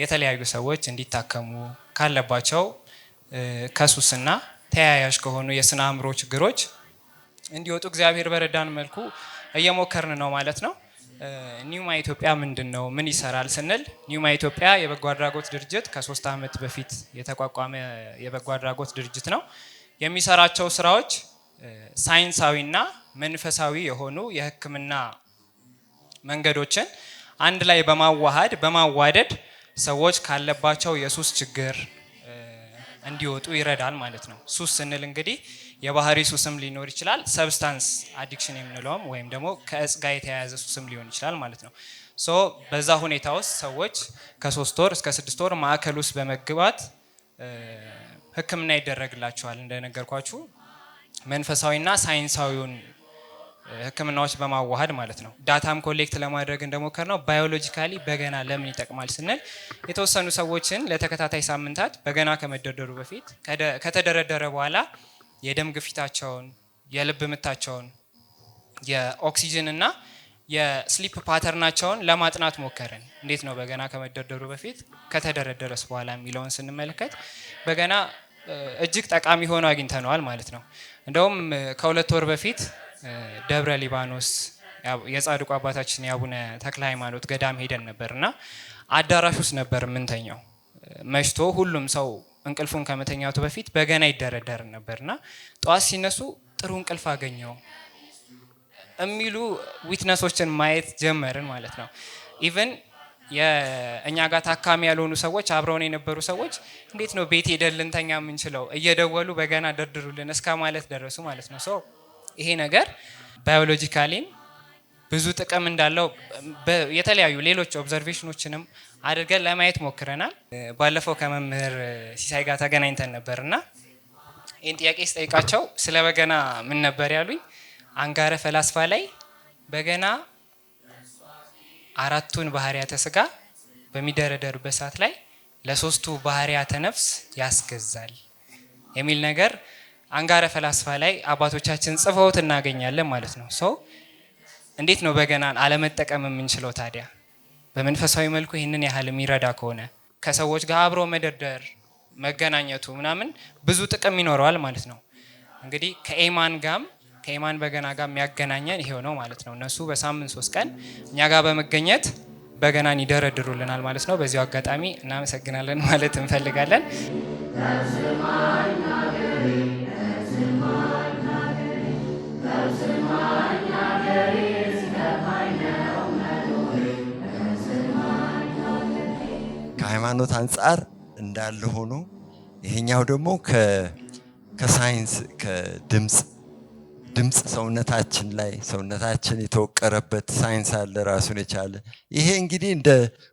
የተለያዩ ሰዎች እንዲታከሙ ካለባቸው ከሱስና ተያያዥ ከሆኑ የስነ አእምሮ ችግሮች እንዲወጡ እግዚአብሔር በረዳን መልኩ እየሞከርን ነው ማለት ነው። ኒውማ ኢትዮጵያ ምንድነው? ምን ይሰራል ስንል ኒውማ ኢትዮጵያ የበጎ አድራጎት ድርጅት ከ3 አመት በፊት የተቋቋመ የበጎ አድራጎት ድርጅት ነው። የሚሰራቸው ስራዎች ሳይንሳዊና መንፈሳዊ የሆኑ የሕክምና መንገዶችን አንድ ላይ በማዋደድ ሰዎች ካለባቸው የሱስ ችግር እንዲወጡ ይረዳል ማለት ነው። ሱስ ስንል እንግዲህ የባህሪ ሱስም ሊኖር ይችላል፣ ሰብስታንስ አዲክሽን የምንለውም ወይም ደግሞ ከእጽ ጋር የተያያዘ ሱስም ሊሆን ይችላል ማለት ነው። ሶ በዛ ሁኔታ ውስጥ ሰዎች ከ3 ወር እስከ 6 ወር ማዕከል ውስጥ በመግባት ህክምና ይደረግላቸዋል። እንደነገርኳችሁ መንፈሳዊና ሳይንሳዊውን ህክምናዎች በማዋሃድ ማለት ነው። ዳታም ኮሌክት ለማድረግ እንደሞከር ነው ባዮሎጂካሊ በገና ለምን ይጠቅማል ስንል የተወሰኑ ሰዎችን ለተከታታይ ሳምንታት በገና ከመደርደሩ በፊት ከተደረደረ በኋላ የደም ግፊታቸውን፣ የልብ ምታቸውን፣ የኦክሲጅን እና የስሊፕ ፓተርናቸውን ለማጥናት ሞከርን። እንዴት ነው በገና ከመደርደሩ በፊት ከተደረደረስ በኋላ የሚለውን ስንመለከት በገና እጅግ ጠቃሚ ሆኖ አግኝተነዋል ማለት ነው። እንደውም ከ2 ወር በፊት ደብረ ሊባኖስ የጻድቁ አባታችን የአቡነ ተክለ ሃይማኖት ገዳም ሄደን ነበርና አዳራሽ ውስጥ ነበር የምንተኛው። መሽቶ ሁሉም ሰው እንቅልፉን ከመተኛቱ በፊት በገና ይደረደር ነበርና ጠዋት ሲነሱ ጥሩ እንቅልፍ አገኘው የሚሉ ዊትነሶችን ማየት ጀመርን ማለት ነው። ኢቭን የእኛ ጋር ታካሚ ያልሆኑ ሰዎች አብረውን የነበሩ ሰዎች እንዴት ነው ቤት ሄደን ልንተኛ የምንችለው እየደወሉ በገና ደርድሩልን እስከ ማለት ደረሱ ማለት ነው። ሶ ይሄ ነገር ባዮሎጂካሊም ብዙ ጥቅም እንዳለው የተለያዩ ሌሎች ኦብዘርቬሽኖችንም አድርገን ለማየት ሞክረናል። ባለፈው ከመምህር ሲሳይ ጋር ተገናኝተን ነበርና ይህን ጥያቄ ስጠይቃቸው ስለ በገና ምን ነበር ያሉኝ? አንጋረ ፈላስፋ ላይ በገና 4ቱን ባህሪያተ ስጋ በሚደረደሩበት ሰዓት ላይ ለ3ቱ ባህሪያተ ነፍስ ያስገዛል የሚል ነገር አንጋረ ፈላስፋ ላይ አባቶቻችን ጽፈውት እናገኛለን ማለት ነው። ሶ እንዴት ነው በገናን አለመጠቀም የምንችለው ታዲያ? በመንፈሳዊ መልኩ ይህንን ያህል የሚረዳ ከሆነ ከሰዎች ጋር አብሮ መደርደር መገናኘቱ ምናምን ብዙ ጥቅም ይኖረዋል ማለት ነው። እንግዲህ ከኤማን በገና ጋር የሚያገናኘን ይሄው ነው ማለት ነው። እነሱ በሳምንት 3 ቀን እኛ ጋር በመገኘት በገናን ይደረድሩልናል ማለት ነው። በዚሁ አጋጣሚ እናመሰግናለን ማለት እንፈልጋለን። ከሃይማኖት አንጻር እንዳለ ሆኖ ይሄኛው ደግሞ ከሳይንስ ከድምፅ ሰውነታችን የተወቀረበት ሳይንስ አለ ራሱን የቻለ። ይሄ እንግዲህ እንደ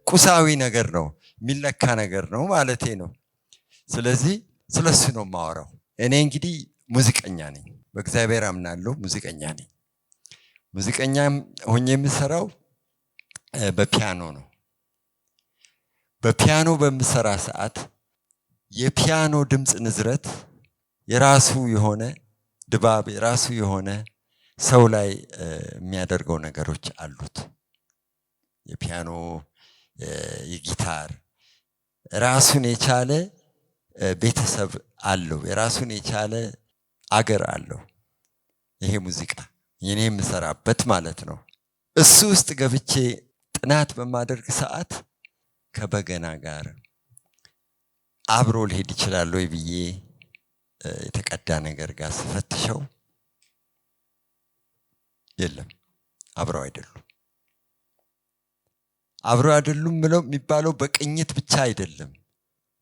ቁሳዊ ነገር ነው፣ የሚለካ ነገር ነው ማለቴ ነው። ስለዚህ ስለሱ ነው የማወራው። እኔ እንግዲህ ሙዚቀኛ ነኝ። በእግዚአብሔር አምናለሁ። ሙዚቀኛ ነኝ። ሙዚቀኛም ሆኜ የምሰራው በፒያኖ ነው። በፒያኖ በምሰራ ሰዓት የፒያኖ ድምፅ ንዝረት የራሱ የሆነ ድባብ የራሱ የሆነ ሰው ላይ የሚያደርገው ነገሮች አሉት። የፒያኖ የጊታር ራሱን የቻለ ቤተሰብ አለው። የራሱን የቻለ አገር አለው። ይሄ ሙዚቃ የኔ የምሰራበት ማለት ነው። እሱ ውስጥ ገብቼ ጥናት በማደርግ ሰዓት ከበገና ጋር አብሮ ሊሄድ ይችላል ወይ ብዬ የተቀዳ ነገር ጋር ስፈትሸው የለም፣ አብረው አይደሉም። አብረው አይደሉም ብለው የሚባለው በቅኝት ብቻ አይደለም፣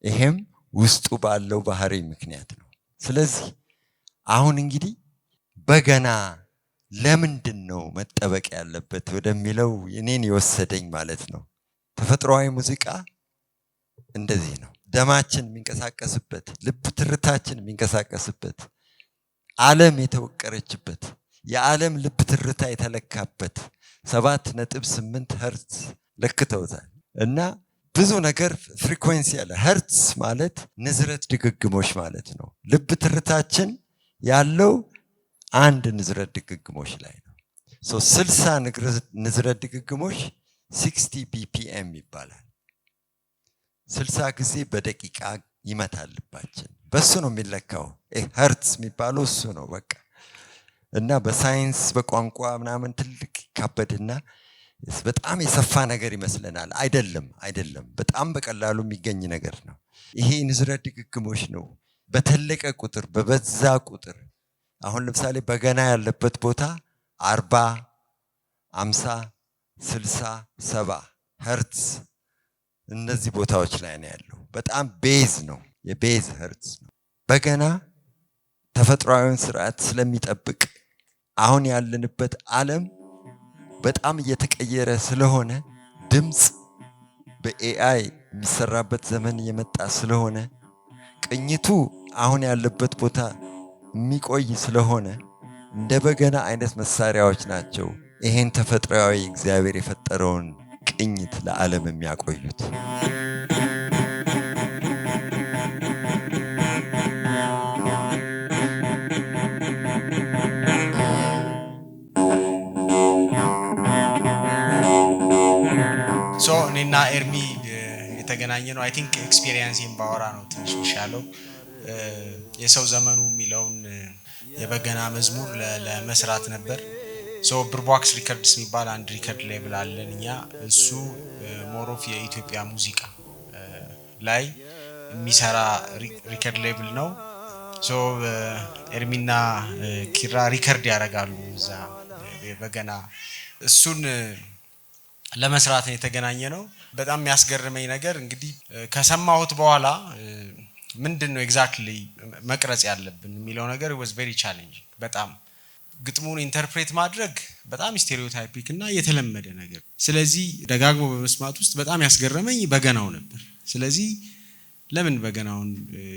ይሄም ውስጡ ባለው ባህሪ ምክንያት ነው። ስለዚህ አሁን እንግዲህ በገና ለምንድን ነው መጠበቅ ያለበት ወደሚለው እኔን የወሰደኝ ማለት ነው። ተፈጥሯዊ ሙዚቃ እንደዚህ ነው። ደማችን የሚንቀሳቀስበት፣ ልብ ትርታችን የሚንቀሳቀስበት፣ ዓለም የተወቀረችበት፣ የዓለም ልብ ትርታ የተለካበት 7.8 ሄርትዝ ለክተውታል። እና ብዙ ነገር ፍሪኩዌንሲ ያለ ሄርትዝ ማለት ንዝረት ድግግሞሽ ማለት ነው። ልብ ትርታችን ያለው አንድ ንዝረት ድግግሞሽ ላይ ነው። 60 ንዝረት ድግግሞሽ 60 ቢፒኤም ይባላል። 60 ጊዜ በደቂቃ ይመታል ልባችን። በሱ ነው የሚለካው። ሄርትዝ የሚባለው እሱ ነው በቃ። እና በሳይንስ በቋንቋ ምናምን ትልቅ ካበድና በጣም የሰፋ ነገር ይመስለናል። አይደለም። በጣም በቀላሉ የሚገኝ ነገር ነው። ይሄ ንዝረት ድግግሞሽ ነው። በተለቀ ቁጥር በበዛ ቁጥር አሁን ለምሳሌ በገና ያለበት ቦታ 40 50 60 70 ሄርትዝ እነዚህ ቦታዎች ላይ ነው ያለው። በጣም ቤዝ ነው፣ የቤዝ ሄርትዝ ነው። በገና ተፈጥሯዊውን ስርዓት ስለሚጠብቅ አሁን ያለንበት ዓለም በጣም እየተቀየረ ስለሆነ ድምፅ በኤአይ የሚሰራበት ዘመን እየመጣ ስለሆነ ቅኝቱ አሁን ያለበት ቦታ የሚቆይ ስለሆነ እንደ በገና አይነት መሳሪያዎች ናቸው ይሄን ተፈጥሯዊ እግዚአብሔር የፈጠረውን ቅኝት ለዓለም የሚያቆዩት። እኔና ኤርሚ የተገናኘ ነው። አይ ቲንክ ኤክስፒሪየንስን ባወራ ነው ትንሽ የሚሻለው። የሰው ዘመኑ የሚለውን የበገና መዝሙር ለመስራት ነበር። ብርቧክስ ሪከርድስ የሚባል አንድ ሪከርድ ሌብል አለን እኛ። እሱ ሞሮፍ የኢትዮጵያ ሙዚቃ ላይ የሚሰራ ሪከርድ ሌብል ነው። ኤርሚና ኪራ ሪከርድ ያደርጋሉ እዛ በገና። እሱን ለመስራት ነው የተገናኘ ነው። በጣም የሚያስገርመኝ ነገር እንግዲህ ከሰማሁት በኋላ ምንድነው ኤግዛክትሊ መቅረጽ ያለብን የሚለው ነገር was very challenging። በጣም ግጥሙን ኢንተርፕሬት ማድረግ በጣም ስቴሪዮታይፒክ እና የተለመደ ነገር። ስለዚህ ደጋግሞ በመስማት ውስጥ በጣም ያስገረመኝ በገናው ነበር። ስለዚህ ለምን በገናውን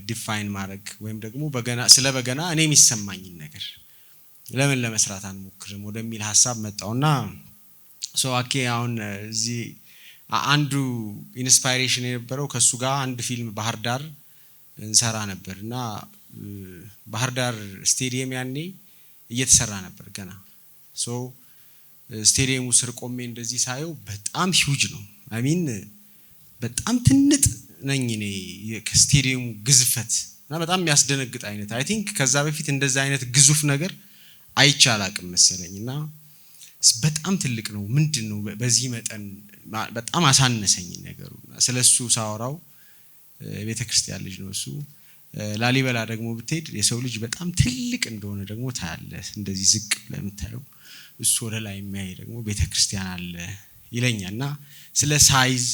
ዲፋይን ማድረግ ወይም ደግሞ በገና ስለ በገና እኔ የሚሰማኝን ነገር ለምን ለመስራት አንሞክርም ወደሚል ሐሳብ መጣውና አኬ አሁን እዚህ አንዱ ኢንስፓይሬሽን የነበረው ከሱ ጋር አንድ ፊልም ባህር ዳር እንሰራ ነበርና ባህር ዳር ስቴዲየም ያኔ እየተሰራ ነበር ገና። ስቴዲየሙ ስር ቆሜ እንደዚህ ሳየው በጣም ሂውጅ ነው። አይ ሚን በጣም ትንጥ ነኝ እኔ ከስቴዲየሙ ግዝፈት እና በጣም የሚያስደነግጥ አይነት። አይ ቲንክ ከዛ በፊት እንደዛ አይነት ግዙፍ ነገር አይቻላቅም መሰለኝና በጣም ትልቅ ነው። ምንድነው በዚህ መጠን በጣም አሳነሰኝ ነገሩ። ስለሱ ሳወራው ቤተክርስቲያን ልጅ ነው እሱ። ላሊበላ ደግሞ ብትሄድ የሰው ልጅ በጣም ትልቅ እንደሆነ ደግሞ ታያለህ። እንደዚህ ዝቅ ለምታየው እሱ ወደ ላይ የሚያይ ደግሞ ቤተክርስቲያን አለ ይለኛልና ስለ ሳይዝ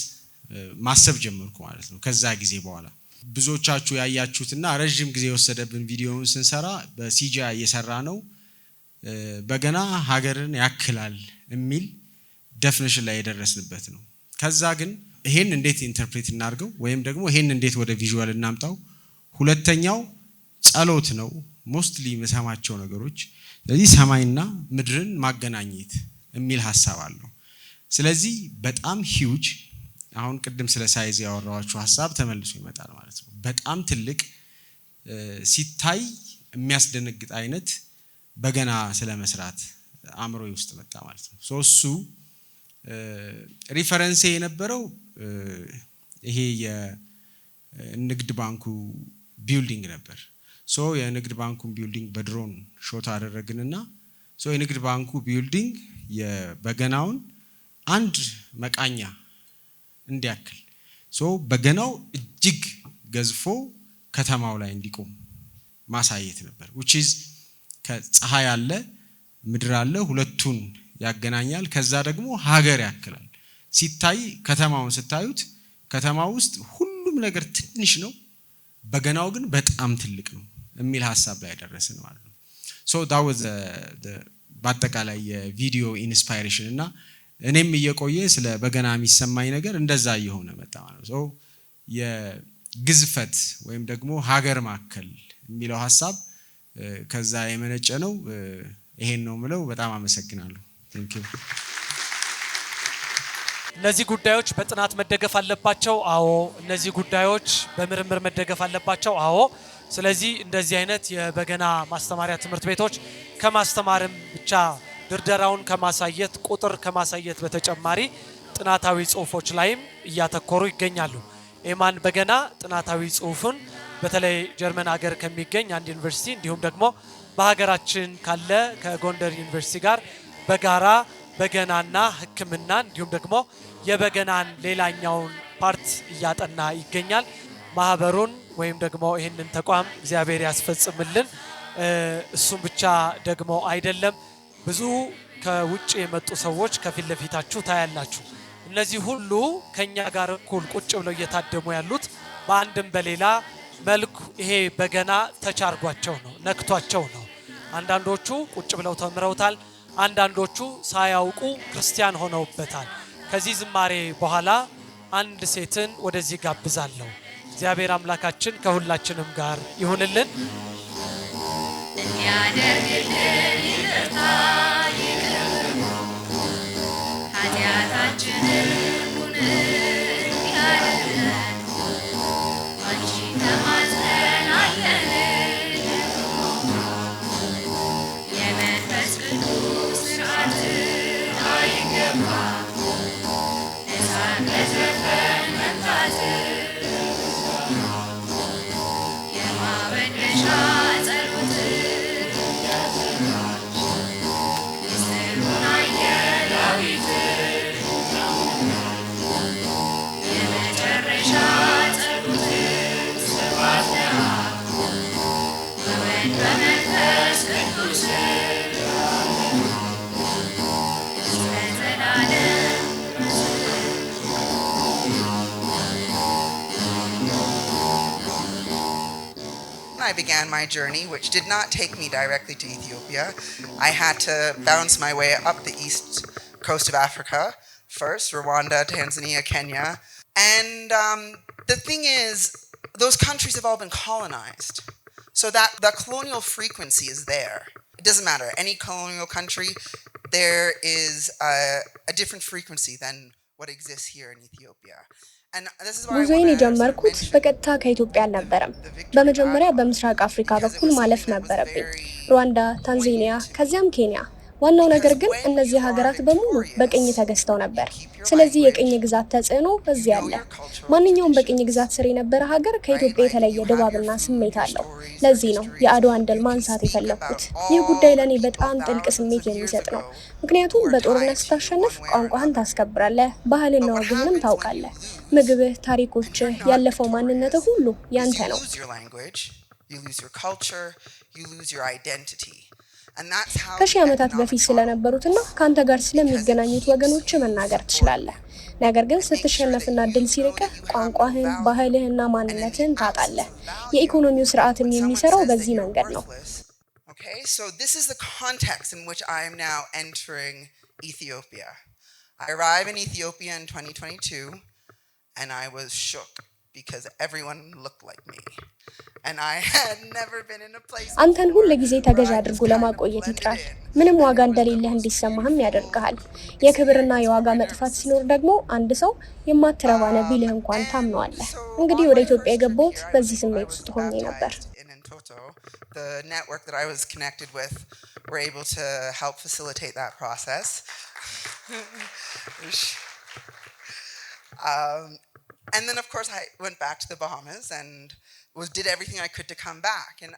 ማሰብ ጀመርኩ ማለት ነው። ከዛ ጊዜ በኋላ ብዙዎቻችሁ ያያችሁትና ረጅም ጊዜ የወሰደብን ቪዲዮውን ስንሰራ በሲጂአይ እየሰራ ነው። በገና ሀገርን ያክላል የሚል ዴፊኒሽን ላይ የደረስንበት ነው። ከዛ ግን ይሄን እንዴት ኢንተርፕሬት እናርገው ወይም ደግሞ ይሄን እንዴት ወደ ቪዥዋል እናምጣው? ሁለተኛው ጸሎት ነው ሞስትሊ መሰማቸው ነገሮች ስለዚህ ሰማይና ምድርን ማገናኘት የሚል ሐሳብ አለው ስለዚህ በጣም ሂውጅ አሁን ቅድም ስለ ሳይዝ ያወራዋችሁ ሐሳብ ተመልሶ ይመጣል ማለት ነው በጣም ትልቅ ሲታይ የሚያስደነግጥ አይነት በገና ስለመስራት አእምሮ ውስጥ መጣ ማለት ነው ሶሱ ሪፈረንስ የነበረው ይሄ የንግድ ባንኩ ቢልዲንግ ነበር ሶ የንግድ ባንኩን ቢልዲንግ በድሮን ሾት አደረግንና ሶ የንግድ ባንኩ ቢልዲንግ የበገናውን አንድ መቃኛ እንዲያክል ሶ በገናው እጅግ ገዝፎ ከተማው ላይ እንዲቆም ማሳየት ነበር which is ከፀሐይ አለ ምድር አለ ሁለቱን ያገናኛል ከዛ ደግሞ ሀገር ያክላል ሲታይ ከተማውን ስታዩት ከተማው ውስጥ ሁሉም ነገር ትንሽ ነው በገናው ግን በጣም ትልቅ ነው የሚል ሐሳብ ላይ ደረስን ማለት ነው so that was the በአጠቃላይ የቪዲዮ ኢንስፓይሬሽን እና እኔም እየቆየ ስለ በገና የሚሰማኝ ነገር እንደዛ እየሆነ መጣ ማለት ነው so የግዝፈት ወይም ደግሞ ሀገር ማከል የሚለው ሐሳብ ከዛ የመነጨ ነው ይሄን ነው ምለው በጣም አመሰግናለሁ thank you እነዚህ ጉዳዮች በጥናት መደገፍ አለባቸው አዎ እነዚህ ጉዳዮች በምርምር መደገፍ አለባቸው አዎ ስለዚህ እንደዚህ አይነት የበገና ማስተማሪያ ትምህርት ቤቶች ከማስተማርም ብቻ ድርደራውን ከማሳየት ቁጥር ከማሳየት በተጨማሪ ጥናታዊ ጽሁፎች ላይም እያተኮሩ ይገኛሉ ኤማን በገና ጥናታዊ ጽሁፍን በተለይ ጀርመን ሀገር ከሚገኝ አንድ ዩኒቨርሲቲ እንዲሁም ደግሞ በሀገራችን ካለ ከጎንደር ዩኒቨርሲቲ ጋር በጋራ በገናና ሕክምና እንዲሁም ደግሞ የበገናን ሌላኛውን ፓርት እያጠና ይገኛል ማህበሩን ወይም ደግሞ ይሄንን ተቋም እግዚአብሔር ያስፈጽምልን እሱም ብቻ ደግሞ አይደለም ብዙ ከውጭ የመጡ ሰዎች ከፊት ለፊታችሁ ታያላችሁ እነዚህ ሁሉ ከኛ ጋር እኩል ቁጭ ብለው እየታደሙ ያሉት በአንድም በሌላ መልኩ ይሄ በገና ተቻርጓቸው ነው ነክቷቸው ነው አንዳንዶቹ ቁጭ ብለው ተምረውታል አንዳንዶቹ ሳያውቁ ክርስቲያን ሆነውበታል ከዚህ ዝማሬ በኋላ አንድ ሴትን ወደዚህ ጋብዛለሁ እግዚአብሔር አምላካችን ከሁላችንም ጋር ይሁንልን ያደርግልን ይቅርታ ይቅር ኃጢአታችንን ሁሉ ያድነን አንቺ ተማጽነናለን የመንፈስ ቅዱስ ሥርዓት አይገባ እሳት ለዘፈን መምታት የማወደሻ ጸሎት I began my journey, which did not take me directly to Ethiopia. I had to bounce my way up the east coast of Africa first, Rwanda, Tanzania, Kenya. And the thing is, those countries have all been colonized. So that the colonial frequency is there. It doesn't matter. Any colonial country, there is a different frequency than what exists here in Ethiopia. ጉዞዬን የጀመርኩት በቀጥታ ከኢትዮጵያ አልነበረም በመጀመሪያ በምስራቅ አፍሪካ በኩል ማለፍ ነበረብኝ ሩዋንዳ ታንዛኒያ ከዚያም ኬንያ ዋናው ነገር ግን እነዚህ ሀገራት በሙሉ በቅኝ ተገዝተው ነበር ስለዚህ የቅኝ ግዛት ተጽዕኖ በዚህ አለ ማንኛውም በቅኝ ግዛት ስር የነበረ ሀገር ከኢትዮጵያ የተለየ ድባብና ስሜት አለው ለዚህ ነው የአድዋን ድል ማንሳት የፈለኩት ይህ ጉዳይ ለኔ በጣም ጥልቅ ስሜት የሚሰጥ ነው ምክንያቱም በጦርነት ስታሸንፍ ቋንቋህን ታስከብራለህ ባህልና ወግህንም ታውቃለህ ምግብህ ታሪኮችህ ያለፈው ማንነትህ ሁሉ ያንተ ነው you lose your culture you lose your identity ከሺህ ዓመታት በፊት ስለነበሩትና ካንተ ጋር ስለሚገናኙት ወገኖች መናገር ትችላለህ ነገር ግን ስትሸነፍና ድል ሲርቅህ ቋንቋህን ባህልህና ማንነትህን ታጣለህ የኢኮኖሚው ስርዓትም የሚሰራው በዚህ መንገድ ነው Okay, so this is the context in which I am now entering Ethiopia. I arrived in Ethiopia in 2022 and I was shook because everyone looked like me. And I had never been in a place አንተን ሁሉ ጊዜ ተገዥ አድርጎ ለማቆየት ይጥራል። ምንም ዋጋ እንደሌለህ እንዲሰማህም ያደርግሃል። የክብርና የዋጋ መጥፋት ሲኖር ደግሞ አንድ ሰው የማትረባ ነህ ቢልህ እንኳን ታምነዋለህ። እንግዲህ ወደ ኢትዮጵያ የገባሁት በዚህ ስሜት ውስጥ ሆኜ ነበር። The network that I was connected with were able to help facilitate that process. And then of course I went back to the Bahamas and did everything I could to come back. And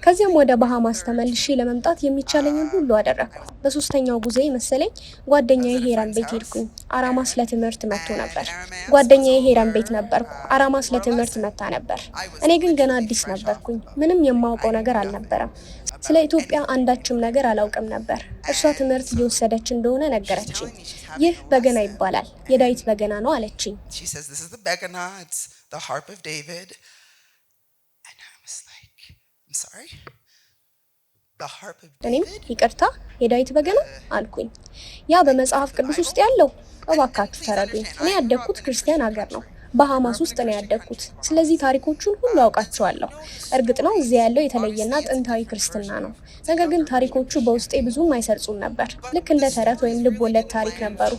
ከዚያም ወደ ባሃማስ ተመልሼ ለመምጣት የሚቻለኝን ሁሉ አደረኩ። በሶስተኛው ጉዞዬ መሰለኝ ጓደኛዬ ሄራን ቤት ሄድኩኝ። አራማስ ለትምህርት መጥቶ ነበር። ጓደኛዬ ሄራን ቤት ነበርኩ። አራማስ ለትምህርት መጣ ነበር። እኔ ግን ገና አዲስ ነበርኩኝ። ምንም የማውቀው ነገር አልነበረም። ስለ ኢትዮጵያ አንዳችም ነገር አላውቅም ነበር። እሷ ትምህርት እየወሰደች እንደሆነ ነገረችኝ። ይህ በገና ይባላል፣ የዳዊት በገና ነው አለችኝ። She says this is the begana, it's the harp of David. And I was like, I'm sorry? The harp of David? እኔም ይቅርታ የዳዊት በገና አልኩኝ። ያ በመጽሐፍ ቅዱስ ውስጥ ያለው እባካችሁ ተረዱኝ። እኔ ያደግኩት ክርስቲያን ሀገር ነው። ባሃማስ ውስጥ ነው ያደግኩት። ስለዚህ ታሪኮቹን ሁሉ አውቃቸዋለሁ። እርግጥ ነው እዚያ ያለው የተለየና ጥንታዊ ክርስትና ነው። ነገር ግን ታሪኮቹ በውስጤ ብዙም አይሰርጹም ነበር። ልክ እንደ ተረት ወይም ልብ ወለድ ታሪክ ነበሩ።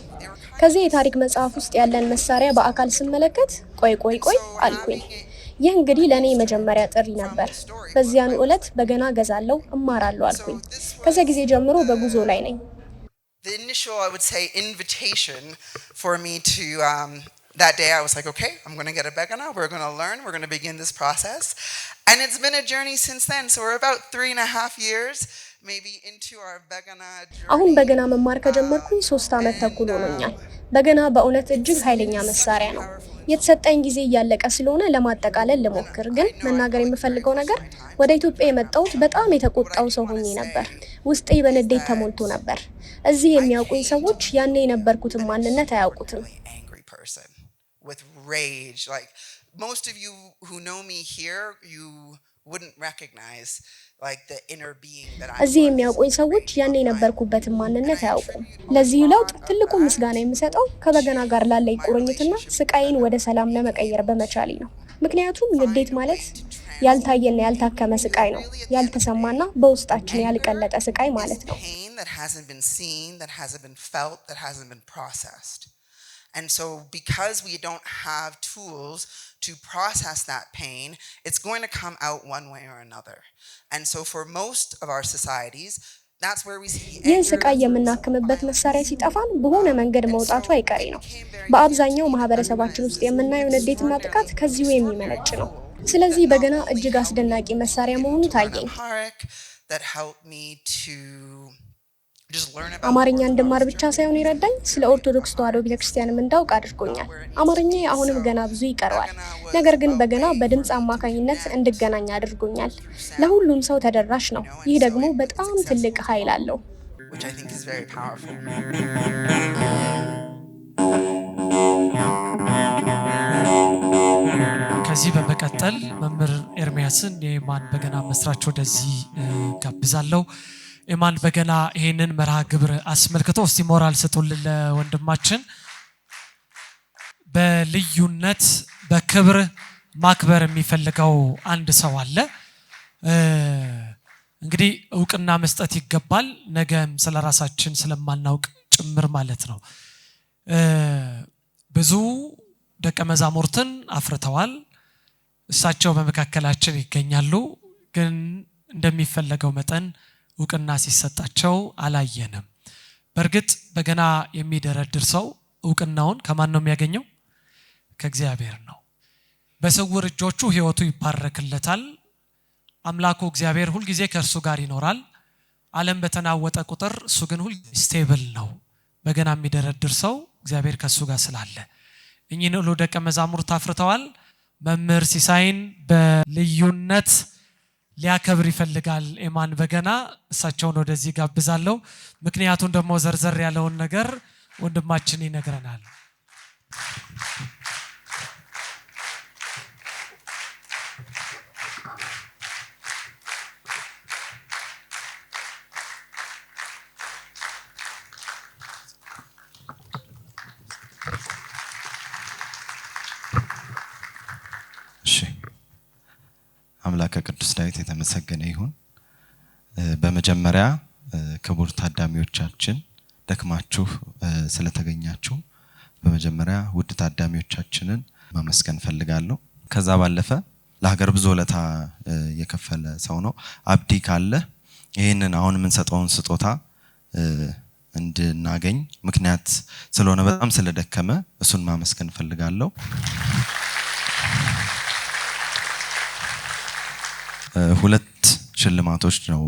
ከዚህ የታሪክ መጽሐፍ ውስጥ ያለን መሳሪያ በአካል ስመለከት ቆይ አልኩኝ። ይህ እንግዲህ ለኔ መጀመሪያ ጥሪ ነበር። በዚያኑ ዕለት በገና ገዛለሁ፣ እማራለሁ አልኩኝ። ከዚያ ጊዜ ጀምሮ በጉዞ ላይ ነኝ። The initial, I would say, invitation for me to that day I was like, okay, I'm going to get a begana, we're going to learn, we're going to begin this process. And it's been a journey since then. So we're about 3.5 years maybe into our begana journey. አሁን በገና መማር ከጀመርኩኝ 3 ዓመት ተኩል ሆኖኛል። በገና በእውነት እጅግ ኃይለኛ መሳሪያ ነው። የተሰጠኝ ጊዜ እያለቀ ስለሆነ ለማጠቃለል ልሞክር። ግን መናገር የምፈልገው ነገር ወደ ኢትዮጵያ የመጣሁት በጣም የተቆጣው ሰው ሆኜ ነበር። ውስጤ በንዴት ተሞልቶ ነበር። እዚህ የሚያውቁኝ ሰዎች ያኔ የነበርኩትን ማንነት አያውቁትም። With rage, like most of you who know me here, you wouldn't recognize like the inner being that I was. እዚህ የሚያውቁኝ ሰዎች ያኔ የነበርኩበትን ማንነት አያውቁም። ለዚህ ለውጥ ትልቁ ምስጋና የምሰጠው ከበገና ጋር ላለኝ ቁርኝትና ስቃይን ወደ ሰላም ለመቀየር በመቻሌ ነው። ምክንያቱም ንዴት ማለት ያልታየና ያልታከመ ስቃይ ነው። ያልተሰማና በውስጣችን ያልቀለጠ ስቃይ ማለት ነው። Pain that hasn't been seen, that hasn't been felt, that hasn't been processed. And so because we don't have tools to process that pain, it's going to come out one way or another. And so for most of our societies, that's where we see ይህን ስቃይ የምናክምበት መሳሪያ ሲጠፋን በሆነ መንገድ መውጣቱ አይቀሬ ነው። በአብዛኛው ማህበረሰባችን ውስጥ የምናየው ንዴትና ጥቃት ከዚሁ የሚመነጭ ነው። ስለዚህ በገና እጅግ አስደናቂ መሳሪያ መሆኑ ታየኝ። that helped me to አማርኛ እንድማር ብቻ ሳይሆን ይረዳኝ፣ ስለ ኦርቶዶክስ ተዋሕዶ ቤተክርስቲያንም እንዳውቅ አድርጎኛል። አማርኛ አሁንም ገና ብዙ ይቀረዋል። ነገር ግን በገና በድምጽ አማካኝነት እንድገናኝ አድርጎኛል። ለሁሉም ሰው ተደራሽ ነው። ይህ ደግሞ በጣም ትልቅ ኃይል አለው። which I think is very powerful. ከዚህ በመቀጠል መምህር ኤርሚያስን የማን በገና መስራች ወደዚህ ጋብዛለሁ። ኤማን በገና ይሄንን መርሃ ግብር አስመልክቶ እስቲ ሞራል ስጡልን ለወንድማችን። በልዩነት በክብር ማክበር የሚፈልገው አንድ ሰው አለ። እንግዲህ እውቅና መስጠት ይገባል። ነገም ስለራሳችን ስለማናውቅ ጭምር ማለት ነው። ብዙ ደቀ መዛሙርትን አፍርተዋል። እሳቸው በመካከላችን ይገኛሉ። ግን እንደሚፈለገው መጠን እውቅና ሲሰጣቸው አላየንም። በእርግጥ በገና የሚደረድር ሰው እውቅናውን ከማን ነው የሚያገኘው? ከእግዚአብሔር ነው። በስውር እጆቹ ህይወቱ ይባረክለታል። አምላኩ እግዚአብሔር ሁሉ ጊዜ ከእርሱ ጋር ይኖራል። ዓለም በተናወጠ ቁጥር እሱ ግን ሁሉ ስቴብል ነው። በገና የሚደረድር ሰው እግዚአብሔር ከሱ ጋር ስላለ እኚህን ሁሉ ደቀ መዛሙርት አፍርተዋል። መምህር ሲሳይን በልዩነት ሊያከብር ይፈልጋል ኤማን በገና። እሳቸውን ወደዚህ ጋብዛለሁ። ምክንያቱም ደግሞ ዘርዘር ያለውን ነገር ወንድማችን ይነግረናል። አምላከ ቅዱስ ዳዊት የተመሰገነ ይሁን። በመጀመሪያ ክቡር ታዳሚዎቻችን ደክማችሁ ስለተገኛችሁ በመጀመሪያ ውድ ታዳሚዎቻችንን ማመስገን ፈልጋለሁ። ከዛ ባለፈ ለሀገር ብዙ ውለታ የከፈለ ሰው ነው። አብዲ ካለ ይሄንን አሁን የምንሰጠውን ስጦታ እንድናገኝ ምክንያት ስለሆነ በጣም ስለደከመ እሱን ማመስገን ፈልጋለሁ። ሁለት ሽልማቶች ነው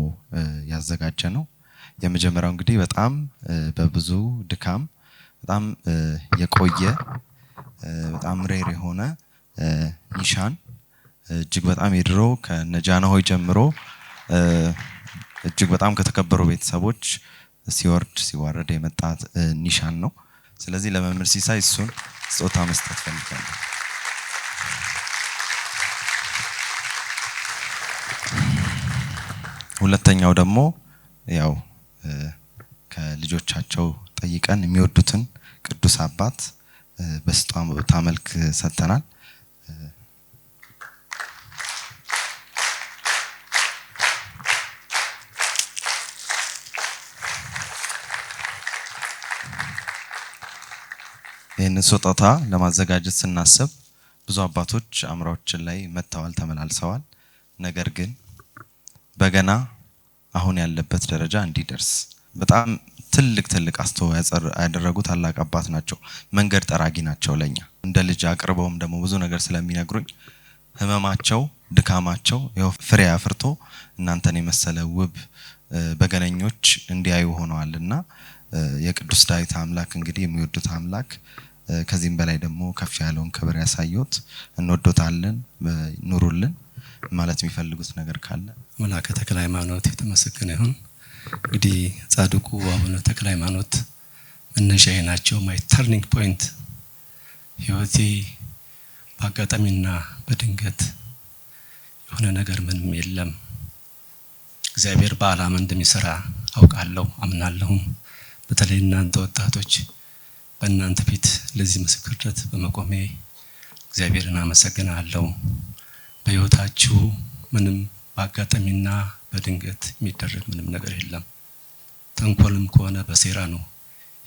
ያዘጋጀ ነው። የመጀመሪያው እንግዲህ በጣም በብዙ ድካም በጣም የቆየ በጣም ሬር የሆነ ኒሻን እጅግ በጣም የድሮ ከነጃናሆይ ጀምሮ እጅግ በጣም ከተከበሩ ቤተሰቦች ሲወርድ የመጣ ኒሻን ነው። ስለዚህ ለመምህር ሲሳይ እሱን ስጦታ መስጠት ፈልጋለሁ። ሁለተኛው ደግሞ ያው ከልጆቻቸው ጠይቀን የሚወዱትን ቅዱስ አባት በስጦታ መልክ ሰጥተናል። ይህንን ስጦታ ለማዘጋጀት ስናስብ ብዙ አባቶች አእምሯችን ላይ መጥተዋል፣ ተመላልሰዋል። ነገር ግን በገና አሁን ያለበት ደረጃ እንዲደርስ በጣም ትልቅ አስተዋጽኦ ያደረጉ ታላቅ አባት ናቸው። መንገድ ጠራጊ ናቸው ለኛ እንደ ልጅ አቅርበውም ደግሞ ብዙ ነገር ስለሚነግሩኝ ህመማቸው ድካማቸው ያው ፍሬ አፍርቶ እናንተን የመሰለ ውብ በገነኞች እንዲያዩ ሆነዋልና የቅዱስ ዳዊት አምላክ እንግዲህ የሚወዱት አምላክ ከዚህም በላይ ደግሞ ከፍ ያለውን ክብር ያሳዩት። እንወዶታለን፣ ኑሩልን ማለት የሚፈልጉት ነገር ካለ መላከ ተክለ ሃይማኖት የተመሰገነ ይሁን። እንግዲህ ጻድቁ አቡነ ተክለ ሃይማኖት መነሻዬ ናቸው። ማይ ተርኒንግ ፖይንት ህይወቴ በአጋጣሚና በድንገት የሆነ ነገር ምንም የለም እግዚአብሔር በዓላማ እንደሚሰራ አውቃለሁ፣ አምናለሁም። በተለይ እናንተ ወጣቶች በእናንተ ፊት ለዚህ ምስክርነት በመቆሜ እግዚአብሔርን አመሰግናለሁ። በህይወታችሁ ምንም በአጋጣሚና በድንገት የሚደረግ ምንም ነገር የለም። ተንኮልም ከሆነ በሴራ ነው።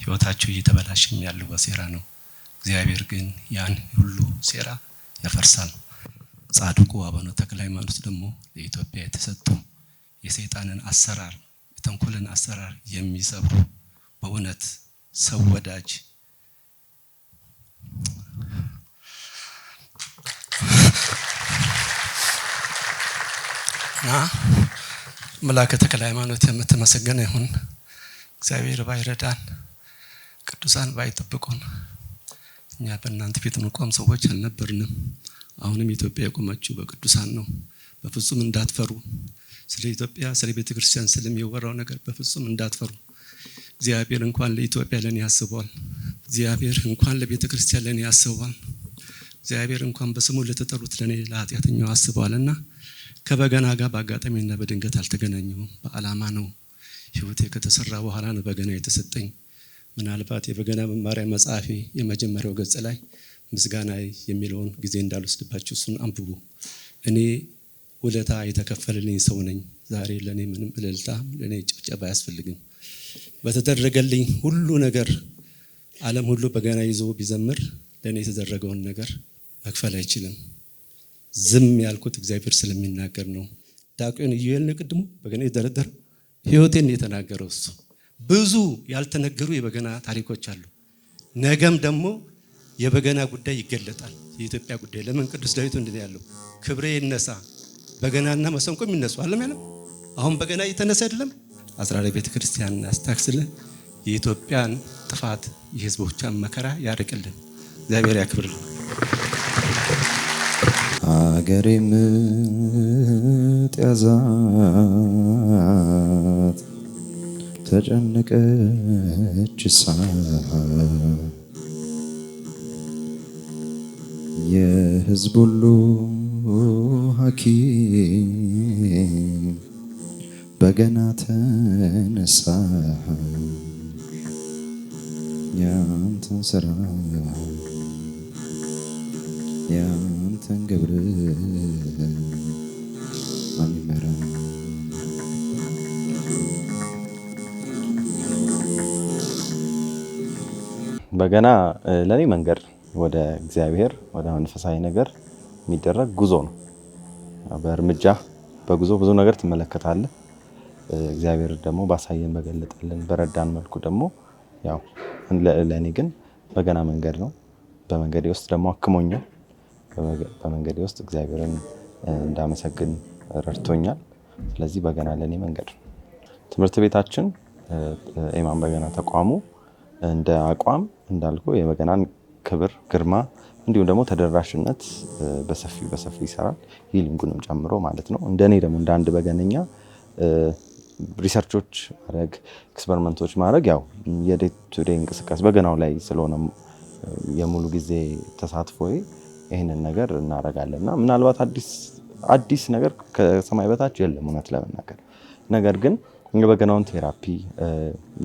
ህይወታችሁ እየተበላሸም ያለው በሴራ ነው። እግዚአብሔር ግን ያን ሁሉ ሴራ ያፈርሳል። ጻድቁ አቡነ ተክለ ሃይማኖት ደግሞ ለኢትዮጵያ የተሰጡ የሰይጣንን አሰራር የተንኮልን አሰራር የሚሰብሩ በእውነት ሰው ወዳጅ መላከ ተክለ ሃይማኖት የምትመሰገነ ይሁን። እግዚአብሔር ባይረዳን ቅዱሳን ባይጠብቁን እኛ በእናንተ ፊት እንቆም ሰዎች አልነበርንም። አሁንም ኢትዮጵያ የቆመችው በቅዱሳን ነው። በፍጹም እንዳትፈሩ። ስለ ኢትዮጵያ ስለ ቤተክርስቲያን ስለሚወራው ነገር በፍጹም እንዳትፈሩ። እግዚአብሔር እንኳን ለኢትዮጵያ ለኔ ያስባል። እግዚአብሔር እንኳን ለቤተክርስቲያን ለኔ ያስባል። እግዚአብሔር እንኳን በስሙ ለተጠሩት ለኔ ለኃጢአተኛው አስባልና ከበገና ጋር በአጋጣሚና በድንገት አልተገናኘሁም። በዓላማ ነው። ህይወቴ ከተሰራ በኋላ ነው በገና የተሰጠኝ። ምናልባት የበገና መማሪያ መጽሐፌ የመጀመሪያው ገጽ ላይ ምስጋና የሚለውን ጊዜ እንዳልወስድባችሁ እሱን አንብቡ። እኔ ውለታ የተከፈለልኝ ሰው ነኝ። ዛሬ ለኔ ምንም እልልታ ለኔ ጭብጨባ አያስፈልግም። በተደረገልኝ ሁሉ ነገር ዓለም ሁሉ በገና ይዞ ቢዘምር ለኔ የተደረገውን ነገር መክፈል አይችልም። ዝም ያልኩት እግዚአብሔር ስለሚናገር ነው። ዳቆን ኢዩኤል ቅድሙ በገና ይደረደር ህይወቴን የተናገረው እሱ። ብዙ ያልተነገሩ የበገና ታሪኮች አሉ። ነገም ደግሞ የበገና ጉዳይ ይገለጣል። የኢትዮጵያ ጉዳይ ለምን ቅዱስ ዳዊት እንደ ያለው ክብሬ ይነሳ በገናና መሰንቆ የሚነሱ ዓለም ያለው አሁን በገና እየተነሳ አይደለም። አስራረ ቤተክርስቲያን አስታክስልን። የኢትዮጵያን ጥፋት የህዝቦቿን መከራ ያርቅልን። እግዚአብሔር ያክብርልን። አገሬ ምጥ ያዛት ተጨነቀች የህዝብ ሁሉ ሐኪም በገና ተነሳ ያንተን ስራ ያንተን ግብር በገና ለኔ መንገድ ወደ እግዚአብሔር ወደ መንፈሳዊ ነገር የሚደረግ ጉዞ ነው። በእርምጃ በጉዞ ብዙ ነገር ትመለከታለህ። እግዚአብሔር ደግሞ ባሳየን በገለጠልን በረዳን መልኩ ደግሞ ያው ለኔ ግን በገና መንገድ ነው። በመንገዴ ውስጥ ደግሞ አክሞኛል። በመንገዴ ውስጥ እግዚአብሔርን እንዳመሰግን ረድቶኛል። ስለዚህ በገና ለኔ መንገድ ነው። ትምህርት ቤታችን ኤማን በገና ተቋሙ እንደ አቋም እንዳልኩ የበገናን ክብር ግርማ እንዲሁም ደግሞ ተደራሽነት በሰፊው ይሰራል። ሂሊንጉንም ጨምሮ ማለት ነው። እንደኔ ደግሞ እንደ አንድ በገነኛ ሪሰርቾች ማድረግ ኤክስፐሪመንቶች ማድረግ ያው የዴይ ቱ ዴይ እንቅስቃሴ በገናው ላይ ስለሆነ የሙሉ ጊዜ ተሳትፎዬ ይሄንን ነገር እናደርጋለንና ምናልባት አዲስ ነገር ከሰማይ በታች የለም እውነት ለመናገር። ነገር ግን የበገናውን ቴራፒ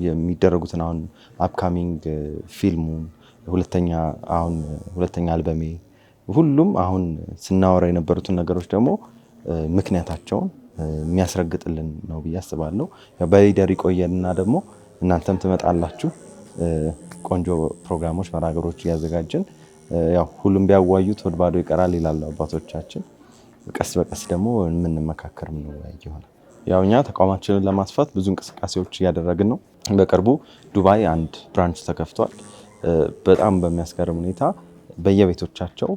የሚደረጉትን አሁን አፕካሚንግ ፊልሙን ሁለተኛ አልበሜ ሁሉም አሁን ስናወራ የነበሩትን ነገሮች ደግሞ ምክንያታቸውን የሚያስረግጥልን ነው ብዬ አስባለሁ። ያው በሊደር ይቆየንና ደግሞ እናንተም ትመጣላችሁ ቆንጆ ፕሮግራሞች መራገሮች ያዘጋጀን ያው ሁሉም ቢያዋዩት ወደ ባዶ ይቀራል ይላሉ አባቶቻችን። ቀስ በቀስ ደግሞ የምንመካከር ነው ይሆናል። ያው እኛ ተቋማችንን ለማስፋት ብዙ እንቅስቃሴዎች እያደረግን ነው። በቅርቡ ዱባይ አንድ ብራንች ተከፍቷል። በጣም በሚያስገርም ሁኔታ በየቤቶቻቸው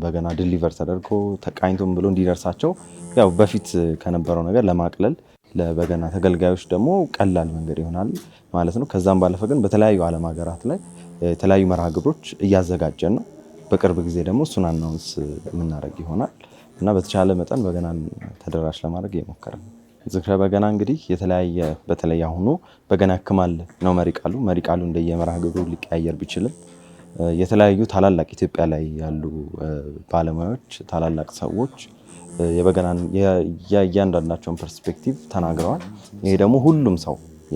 በገና ዲሊቨር ተደርጎ ተቃኝቶም ብሎ እንዲደርሳቸው ያው በፊት ከነበረው ነገር ለማቅለል ለበገና ተገልጋዮች ደግሞ ቀላል መንገድ ይሆናል ማለት ነው። ከዛም ባለፈ ግን በተለያዩ ዓለም ሀገራት ላይ የተለያዩ መርሃ ግብሮች እያዘጋጀን ነው። በቅርብ ጊዜ ደግሞ እሱን አናውንስ የምናደርግ ይሆናል እና በተቻለ መጠን በገናን ተደራሽ ለማድረግ እየሞከርን ነው። ዝክረ በገና እንግዲህ የተለያየ በተለይ አሁኑ በገና ያክማል ነው መሪ ቃሉ እንደየመርሃ ግብሩ ሊቀያየር ቢችልም የተለያዩ ታላላቅ ኢትዮጵያ ላይ ያሉ ባለሙያዎች ታላላቅ ሰዎች የበገናን የእያንዳንዳቸውን ፐርስፔክቲቭ ተናግረዋል። ይሄ ደግሞ ሁሉም ሰው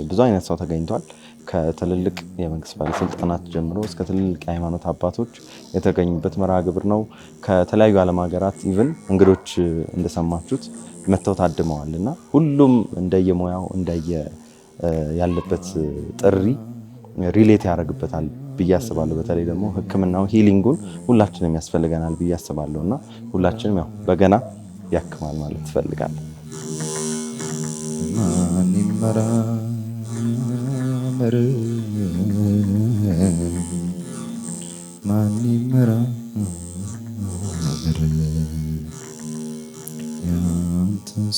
ብዙ አይነት ሰው ተገኝቷል። ከትልልቅ የመንግስት ባለስልጣናት ጀምሮ እስከ ትልልቅ የሃይማኖት አባቶች የተገኙበት መርሃ ግብር ነው። ከተለያዩ ዓለም ሀገራት ኢቭን እንግዶች እንደሰማችሁት መተው ታድመዋል እና ሁሉም እንደየሙያው ያለበት ጥሪ ሪሌት ያደርግበታል ብዬ አስባለሁ። በተለይ ደግሞ ሕክምናው ሂሊንጉን ሁላችንም ያስፈልገናል ብዬ አስባለሁ እና ሁላችንም ያው በገና ያክማል ማለት ትፈልጋለህ።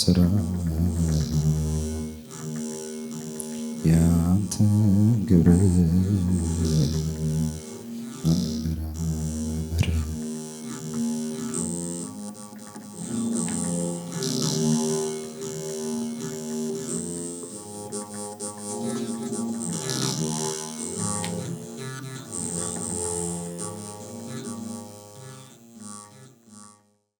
ስራ